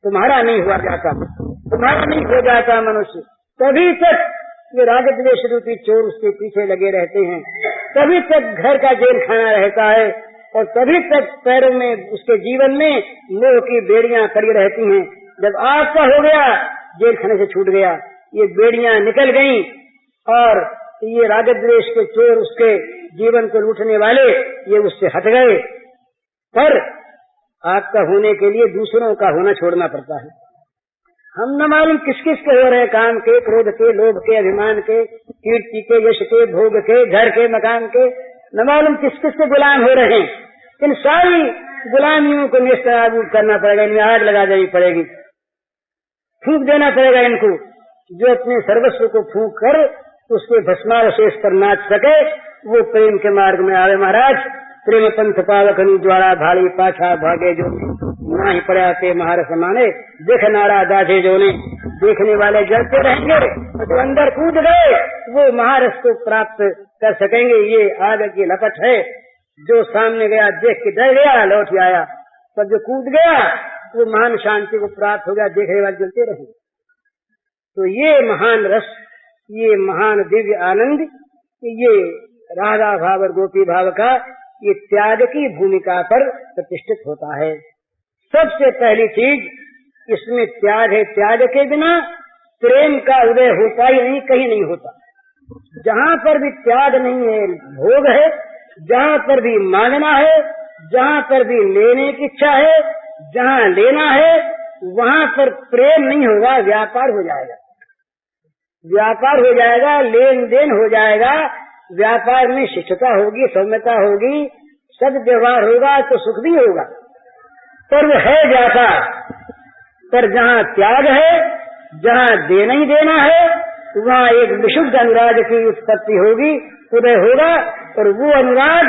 तुम्हारा नहीं हुआ जाता, तुम्हारा नहीं हो जाता मनुष्य, तभी तक ये रागद्वेष रूपी चोर उसके पीछे लगे रहते हैं, तभी तक घर का जेल खाना रहता है, और तभी तक पैरों में उसके जीवन में मोह की बेड़ियां पड़ी रहती हैं। जब आपका हो गया, जेल खाने से छूट गया, ये बेड़ियां निकल गईं और ये रागद्वेष के चोर उसके जीवन को लूटने वाले ये उससे हट गए। पर आपका होने के लिए दूसरों का होना छोड़ना पड़ता है। हम न मालूम किस किस के हो रहे, काम के, क्रोध के, लोभ के, अभिमान के, कीर्ति के, यश के, भोग के, घर के, मकान के, न मालूम किस किस के गुलाम हो रहे हैं। इन सारी गुलामियों को निस्ताबूद करना पड़ेगा, इनमें आग लगा देनी पड़ेगी, फूंक देना पड़ेगा इनको। जो अपने सर्वस्व को फूंक कर उसके भस्मावशेष पर नाच सके वो प्रेम के मार्ग में आवे। महाराज प्रेम पंथ पावकनी ज्वाला भाड़ी पाछा भागे जो ना ही पड़ा के महारस माने, देख नारा दाधे जो ने, देखने वाले जलते रहेंगे, तो अंदर कूद गए वो महारस को प्राप्त कर सकेंगे। ये आग की लपट है, जो सामने गया देख के डर गया, लौट आया, पर जो कूद गया वो महान शांति को प्राप्त हो गया, देखने वाले चलते रहे। तो ये महान रस, ये महान दिव्य आनंद, ये राधा भाव और गोपी भाव का ये त्याग की भूमिका पर प्रतिष्ठित होता है। सबसे पहली चीज इसमें त्याग है। त्याग के बिना प्रेम का उदय होता ही नहीं, कहीं नहीं होता। जहाँ पर भी त्याग नहीं है भोग है, जहाँ पर भी मांगना है, जहाँ पर भी लेने की इच्छा है, जहाँ लेना है वहाँ पर प्रेम नहीं होगा, व्यापार हो जाएगा। व्यापार हो जाएगा, लेन देन हो जाएगा। व्यापार में शिष्टता होगी, सौम्यता होगी, सद्व्यवहार होगा तो सुख भी होगा। पर वो है व्यापार। पर जहाँ त्याग है, जहाँ देना ही देना है, वहाँ एक विशुद्ध अनुराग की उत्पत्ति होगी, उदय होगा। और वो अनुराग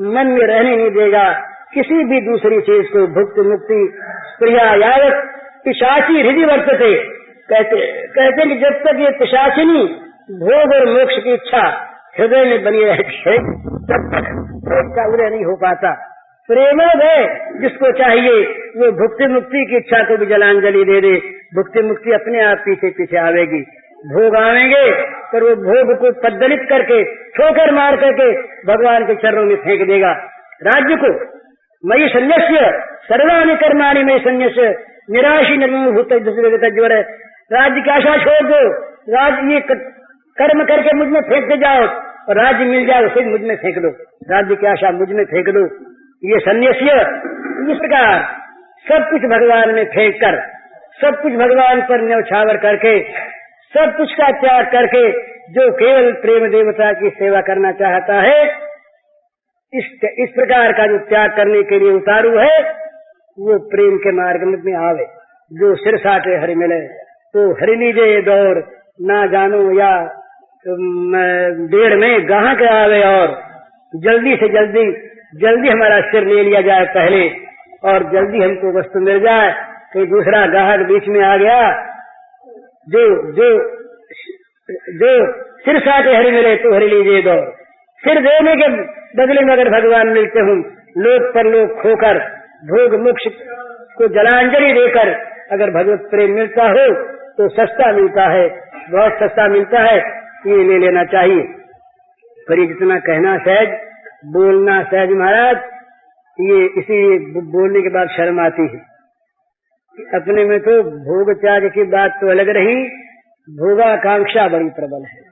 मन में रहने नहीं देगा किसी भी दूसरी चीज को। भुक्ति मुक्ति प्रिया यावत पिशाची हृदय वर्तते, कहते कि जब तक ये पिशाचिनी भोग और मोक्ष की इच्छा हृदय में बनी रहती है तब तक प्रेम का उदय नहीं हो पाता। प्रेमोदय जिसको चाहिए वो भुक्ति मुक्ति की इच्छा को भी जलांजलि दे दे, भुक्ति मुक्ति अपने आप पीछे पीछे आवेगी। भोग आवेंगे पर वो भोग को पद्दलित करके, ठोकर मार करके भगवान के चरणों में फेंक देगा। राज्य को मई संन्यास्य सर्वाणि कर्माणि मई संन्यास्य निराशी निर्मूत ज्वर, राज्य की आशा छोड़ दो, राज्य ये कर्म करके मुझ में फेंकते जाओ और राज्य मिल जाए उसे मुझ में फेंक दो, राज्य की आशा मुझ में फेंक दो। ये संन्यास्य इस प्रकार सब कुछ भगवान में फेंक कर, सब कुछ भगवान पर न्यौछावर करके, सब कुछ का त्याग करके जो केवल प्रेम देवता की सेवा करना चाहता है, इस प्रकार का जो त्याग करने के लिए उतारू है वो प्रेम के मार्ग में आवे। जो सिर साटे हरि मिले तो हरि लीजे दौर, ना जानो या डेढ़ में गाहक आवे। और जल्दी से जल्दी हमारा सिर ले लिया जाए पहले, और जल्दी हमको वस्तु मिल जाए। कोई दूसरा गाहक बीच में आ गया, जो सिर साटे हरि मिले तो हरि लीजिए दो। सिर देने के बदले में अगर भगवान मिलते हूँ, लोक पर लोक खोकर भोग मोक्ष को जलांजलि देकर अगर भगवत प्रेम मिलता हो तो सस्ता मिलता है, बहुत सस्ता मिलता है, ये ले लेना चाहिए। पर ये जितना कहना सहज, बोलना सहज महाराज, ये इसी बोलने के बाद शर्म आती है। अपने में तो भोग त्याग की बात तो अलग रही, भोगाकांक्षा बड़ी प्रबल है।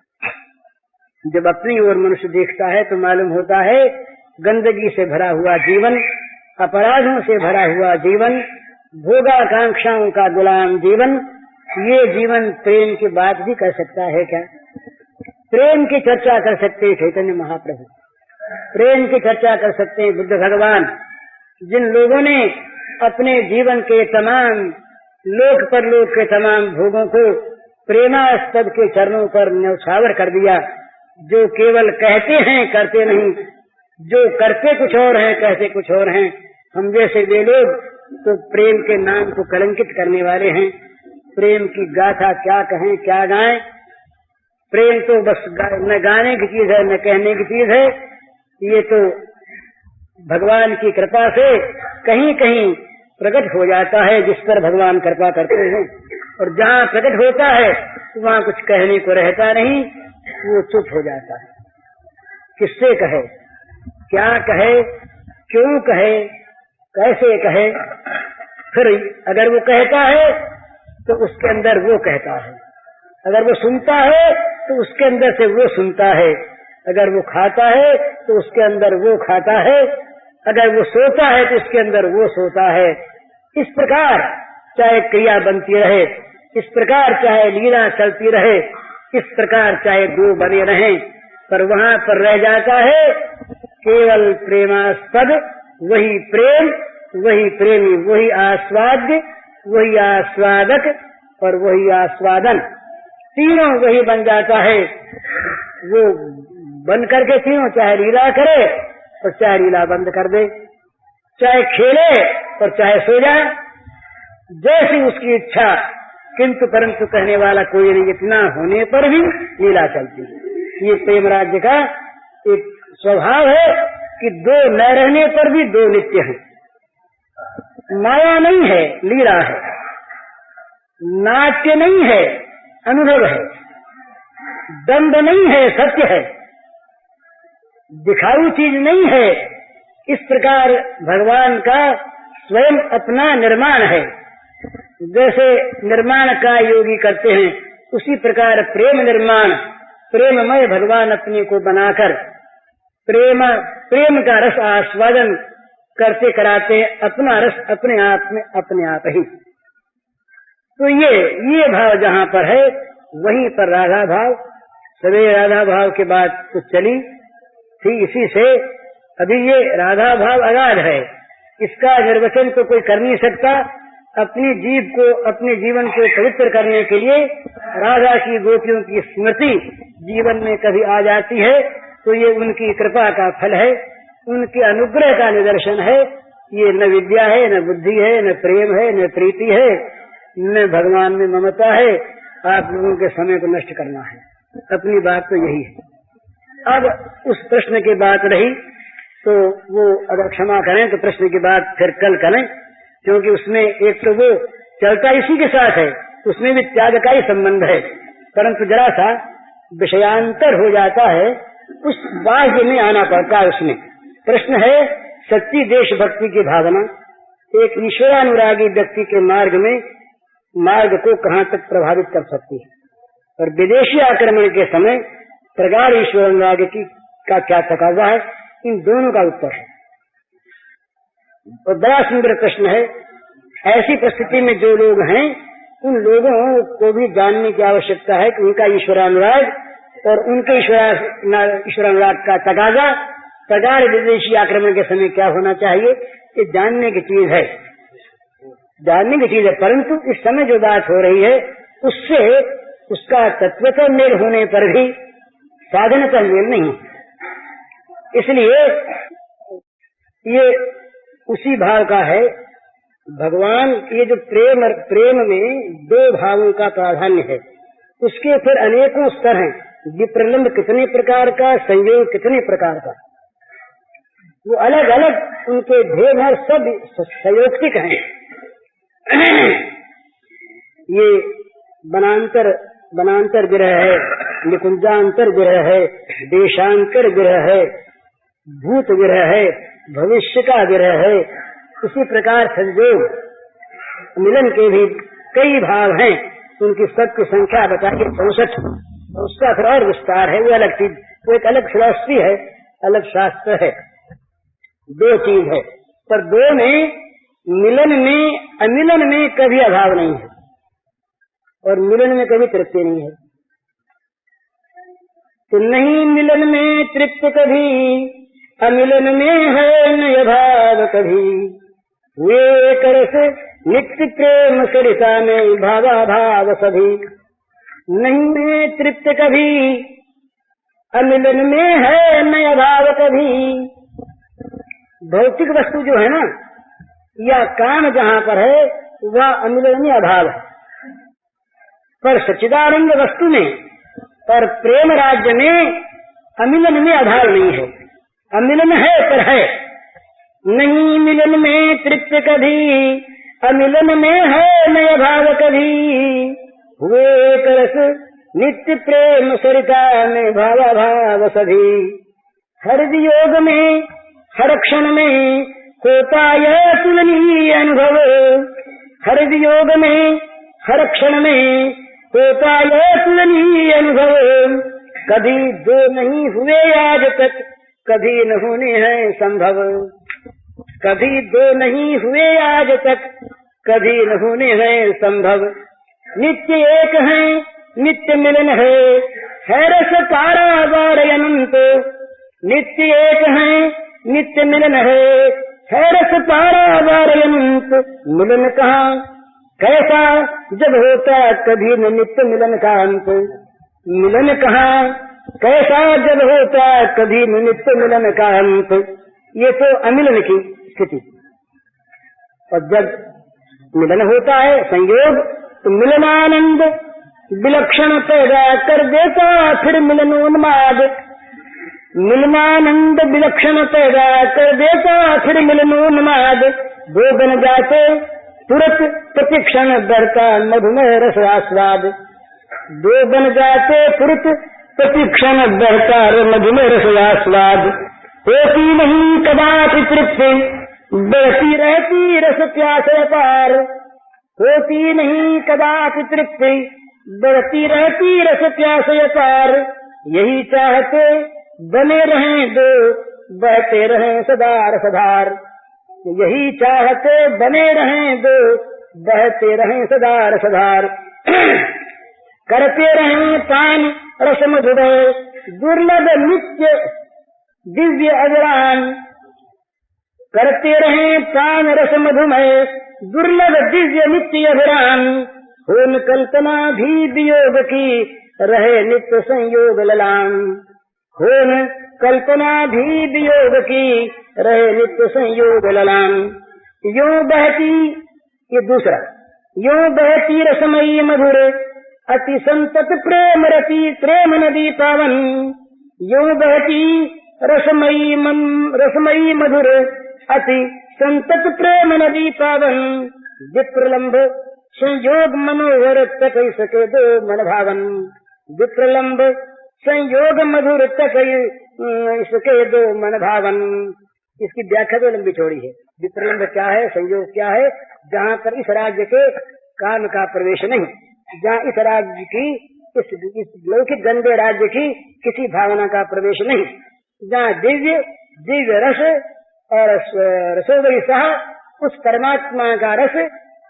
जब अपनी ओर मनुष्य देखता है तो मालूम होता है गंदगी से भरा हुआ जीवन, अपराधों से भरा हुआ जीवन, भोगाकांक्षाओं का गुलाम जीवन, ये जीवन प्रेम की बात भी कर सकता है क्या? प्रेम की चर्चा कर सकते हैं चैतन्य महाप्रभु, प्रेम की चर्चा कर सकते हैं बुद्ध भगवान। जिन लोगों ने अपने जीवन के तमाम लोक परलोक के तमाम भोगों को प्रेमास्पद के चरणों पर न्यौछावर कर दिया, जो केवल कहते हैं करते नहीं, जो करते कुछ और हैं कहते कुछ और हैं, हम जैसे वे लोग तो प्रेम के नाम को कलंकित करने वाले हैं। प्रेम की गाथा क्या कहें क्या गाएं, प्रेम तो बस न गाने की चीज है न कहने की चीज है। ये तो भगवान की कृपा से कहीं कहीं प्रकट हो जाता है, जिस पर भगवान कृपा करते हैं, और जहाँ प्रकट होता है वहाँ कुछ कहने को रहता नहीं, वो चुप हो जाता है। किससे कहे, क्या कहे, क्यों कहे, कैसे कहे? फिर अगर वो कहता है तो उसके अंदर वो कहता है, अगर वो सुनता है तो उसके अंदर से वो सुनता है, अगर वो खाता है तो उसके अंदर वो खाता है, अगर वो सोता है तो उसके अंदर वो सोता है। इस प्रकार चाहे क्रिया बनती रहे, इस प्रकार चाहे लीला चलती रहे, इस प्रकार चाहे दो बने रहें, पर वहाँ पर रह जाता है केवल प्रेमास्पद, वही प्रेम, वही प्रेमी, वही आस्वाद्य, वही आस्वादक और वही आस्वादन, तीनों वही बन जाता है। वो बन करके तीनों चाहे लीला करे और चाहे लीला बंद कर दे, चाहे खेले और चाहे सो जाए, जैसी उसकी इच्छा, किंतु परंतु कहने वाला कोई नहीं। इतना होने पर भी लीला चलती है। ये प्रेम राज्य का एक स्वभाव है कि दो न रहने पर भी दो नित्य हैं। माया नहीं है, लीला है। नाट्य नहीं है, अनुभव है। दंड नहीं है, सत्य है। दिखाऊ चीज नहीं है। इस प्रकार भगवान का स्वयं अपना निर्माण है। जैसे निर्माण का योगी करते हैं, उसी प्रकार प्रेम निर्माण, प्रेममय भगवान अपने को बनाकर प्रेम का रस आस्वादन करते कराते अपना रस अपने आप ही। तो ये भाव जहाँ पर है, वहीं पर राधा भाव। सवेरे राधा भाव के बाद तो चली थी, इसी से अभी ये राधा भाव अगाध है। इसका निर्वचन तो कोई कर नहीं सकता। अपनी जीव को, अपने जीवन को पवित्र करने के लिए राधा की गोपियों की स्मृति जीवन में कभी आ जाती है, तो ये उनकी कृपा का फल है, उनके अनुग्रह का निदर्शन है। ये न विद्या है, न बुद्धि है, न प्रेम है, न प्रीति है, न भगवान में ममता है। आप लोगों के समय को नष्ट करना है। अपनी बात तो यही है। अब उस प्रश्न की बात रही, तो वो अगर क्षमा करें तो प्रश्न की बात फिर कल करें, क्योंकि उसमें एक तो वो चलता इसी के साथ है, उसमें भी त्याग का ही संबंध है, परंतु जरा सा विषयांतर हो जाता है, उस बाह्य में आना पड़ता है। उसमें प्रश्न है सच्ची देशभक्ति की भावना एक ईश्वरानुरागी व्यक्ति के मार्ग को कहाँ तक प्रभावित कर सकती है, और विदेशी आक्रमण के समय प्रगाढ़ ईश्वरानुराग का क्या तकाजा है। इन दोनों का उत्तर है। और बड़ा सुंदर प्रश्न है। ऐसी परिस्थिति में जो लोग हैं, उन लोगों को भी जानने की आवश्यकता है कि उनका ईश्वरानुराग और उनके ईश्वरानुराग का तकाजा प्रगाढ़ विदेशी आक्रमण के समय क्या होना चाहिए, ये जानने की चीज है, जानने की चीज है। परंतु इस समय जो बात हो रही है, उससे उसका तत्वतः मेल होने पर भी साधनतः मेल नहीं। इसलिए ये उसी भाव का है। भगवान ये जो प्रेम में दो भावों का प्राधान्य है, उसके फिर अनेकों स्तर हैं। विप्रलंब कितने प्रकार का, संयोग कितने प्रकार का, वो अलग अलग उनके भेद हैं, सब संयोक्तिक हैं। ये बनांतर विरह है, निकुंजांतर विरह है, देशांतर विरह है, भूत विरह है, भविष्य का विरह है। इसी प्रकार संयोग मिलन के भी कई भाव हैं, उनकी सबकी संख्या बताइए 64। उसका फिर और विस्तार है, वो अलग चीज, वो एक अलग फिलॉसफी है, अलग शास्त्र है। दो चीज है, पर दो में मिलन में अमिलन में कभी अभाव नहीं है, और मिलन में कभी तृप्ति नहीं है। तो नहीं मिलन में तृप्त कभी, अमिलन में है न अभाव कभी। वे करस नित्य प्रेम सरिता में भावा भाव सभी। नहीं में तृप्त कभी, अमिलन में है न अभाव कभी। भौतिक वस्तु जो है ना, या काम जहाँ पर है, वह अमिलन में अभाव है, पर सच्चिदानंद वस्तु में और प्रेम राज्य में अमिलन में अभाव नहीं है। अमिलन है पर है नहीं। मिलन में तृप्त कभी, अमिलन में है न अभाव कभी। हुए करस नित्य प्रेम सरिता में भावा भाव सभी। हर वियोग में हर क्षण में होता यह तुलनीय अनुभव। हर वियोग में हर क्षण में होता यह तुलनीय अनुभव। कभी दो नहीं हुए आज तक, कभी न होने हैं संभव। कभी दो नहीं हुए आज तक, कभी न होने हैं संभव। नित्य एक है, नित्य मिलन है रस पारावार अनंत। नित्य एक है, नित्य मिलन है रस पारावार अनंत। मिलन कहाँ कैसा जब होता, कभी न नित्य मिलन का अंत। मिलन कहाँ कैसा जब होता, कभी न नित्य मिलन का अंत। ये तो अमिलन की स्थिति। और जब मिलन होता है संयोग, तो मिलनानंद विलक्षण पैदा कर देता फिर मिलनोन्माद। मिलनानंद विलक्षण पैदा कर देता फिर मिलनोन्माद। दो बन जाते तुरंत प्रतिक्षण बढ़ता मधुमेह रस आस्वाद। दो बन जाते तुरंत प्रतिक्षण बढ़ता मधुमेह रस आस्वाद। होती नहीं कदापि तृप्ति बढ़ती रहती रस प्यास अपार। होती नहीं कदापि तृप्ति बढ़ती रहती रस प्यास अपार। यही चाहते बने रहें दो बहते रहें सदा रसधार। यही चाहते बने रहें दो बहते रहें सदा रसधार। करते रहें पान रस मधुमय दुर्लभ नित्य दिव्य अविराम। करते रहें पान रस मधुमय दुर्लभ दिव्य नित्य अभिराम। होन कल्पना भी वियोग की रहे नित्य संयोग ललाम। होन कल्पना भी वियोग की रहे नित्य संयोग ललाम। यूं बहती, ये दूसरा, यूं बहती रसमयी मधुर अति संतत प्रेम रति प्रेम नदी पावन। यूं बहती रसमयी मधुर अति संतत प्रेम नदी पावन। विप्रलंब संयोग मनोहर तक सके दो मन भावन। विप्रलंब संयोग मधुर तक सके दो मन भावन। इसकी व्याख्या तो लंबी चौड़ी है। विप्रलंब क्या है, संयोग क्या है? जहाँ पर इस राज्य के काम का प्रवेश नहीं, जहाँ इस राज्य की इस लौकिक गंदे राज्य की किसी भावना का प्रवेश नहीं, जहाँ दिव्य रस और रसोदरी सह उस परमात्मा का रस,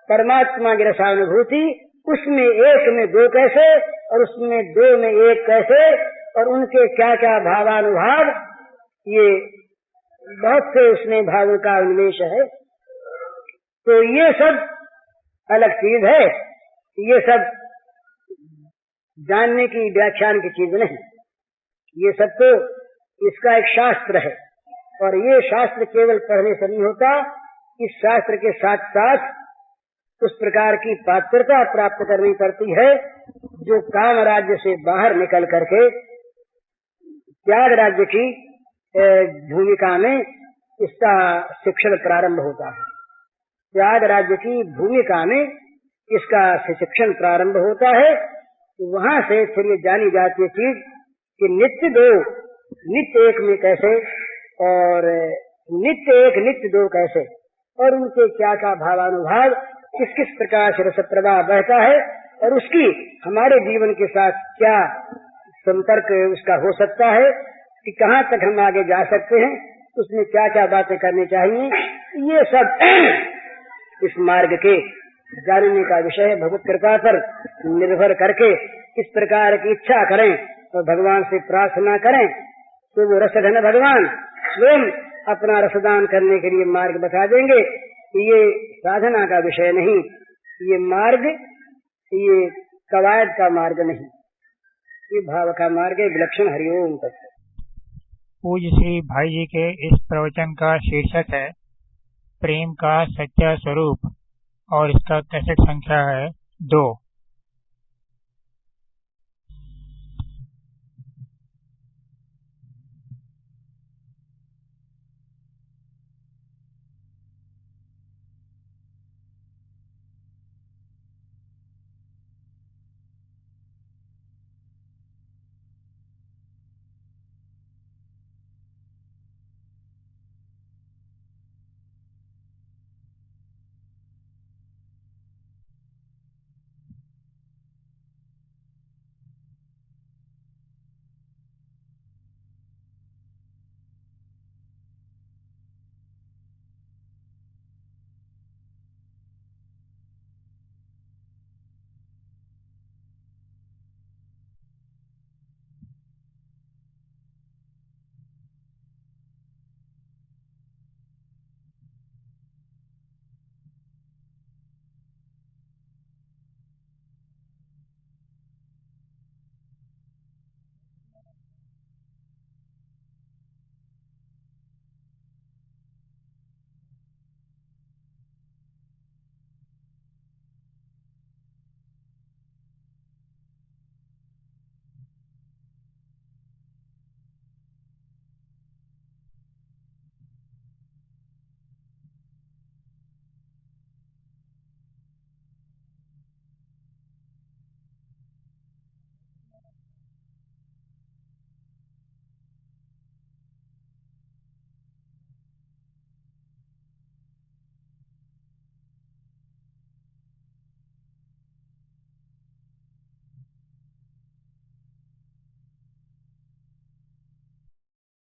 परमात्मा की रसानुभूति, उसमें एक में दो कैसे और उसमें दो में एक कैसे, और उनके क्या क्या भावानुभाव, ये बहुत से उसमें भावों का उन्मेष है। तो ये सब अलग चीज है, ये सब जानने की व्याख्यान की चीज नहीं। ये सब तो इसका एक शास्त्र है, और ये शास्त्र केवल पढ़ने से नहीं होता। इस शास्त्र के साथ साथ उस प्रकार की पात्रता प्राप्त करनी पड़ती है जो काम राज्य से बाहर निकल करके त्याग राज्य की भूमिका में इसका शिक्षण प्रारंभ होता है। त्याग राज्य की भूमिका में इसका शिक्षण प्रारंभ होता है। वहाँ से फिर ये जानी जाती है चीज कि नित्य दो नित्य एक में कैसे, और नित्य एक नित्य दो कैसे, और उनके क्या क्या भावानुभाव, किस किस प्रकार से रस प्रवाह बहता है, और उसकी हमारे जीवन के साथ क्या संपर्क उसका हो सकता है, कि कहाँ तक हम आगे जा सकते हैं, उसमें क्या क्या बातें करनी चाहिए। ये सब इस मार्ग के जानने का विषय। भगवत कृपा पर निर्भर करके इस प्रकार की इच्छा करें और भगवान से प्रार्थना करें तो वो रसधन भगवान स्वयं अपना रसदान करने के लिए मार्ग बता देंगे। ये साधना का विषय नहीं, ये मार्ग, ये कवायद का मार्ग नहीं, ये भाव का मार्ग है। विलक्षण हरिओम तत्व। पूज्य श्री भाई जी के इस प्रवचन का शीर्षक है प्रेम का सच्चा स्वरूप, और इसका कैसेट संख्या है 2।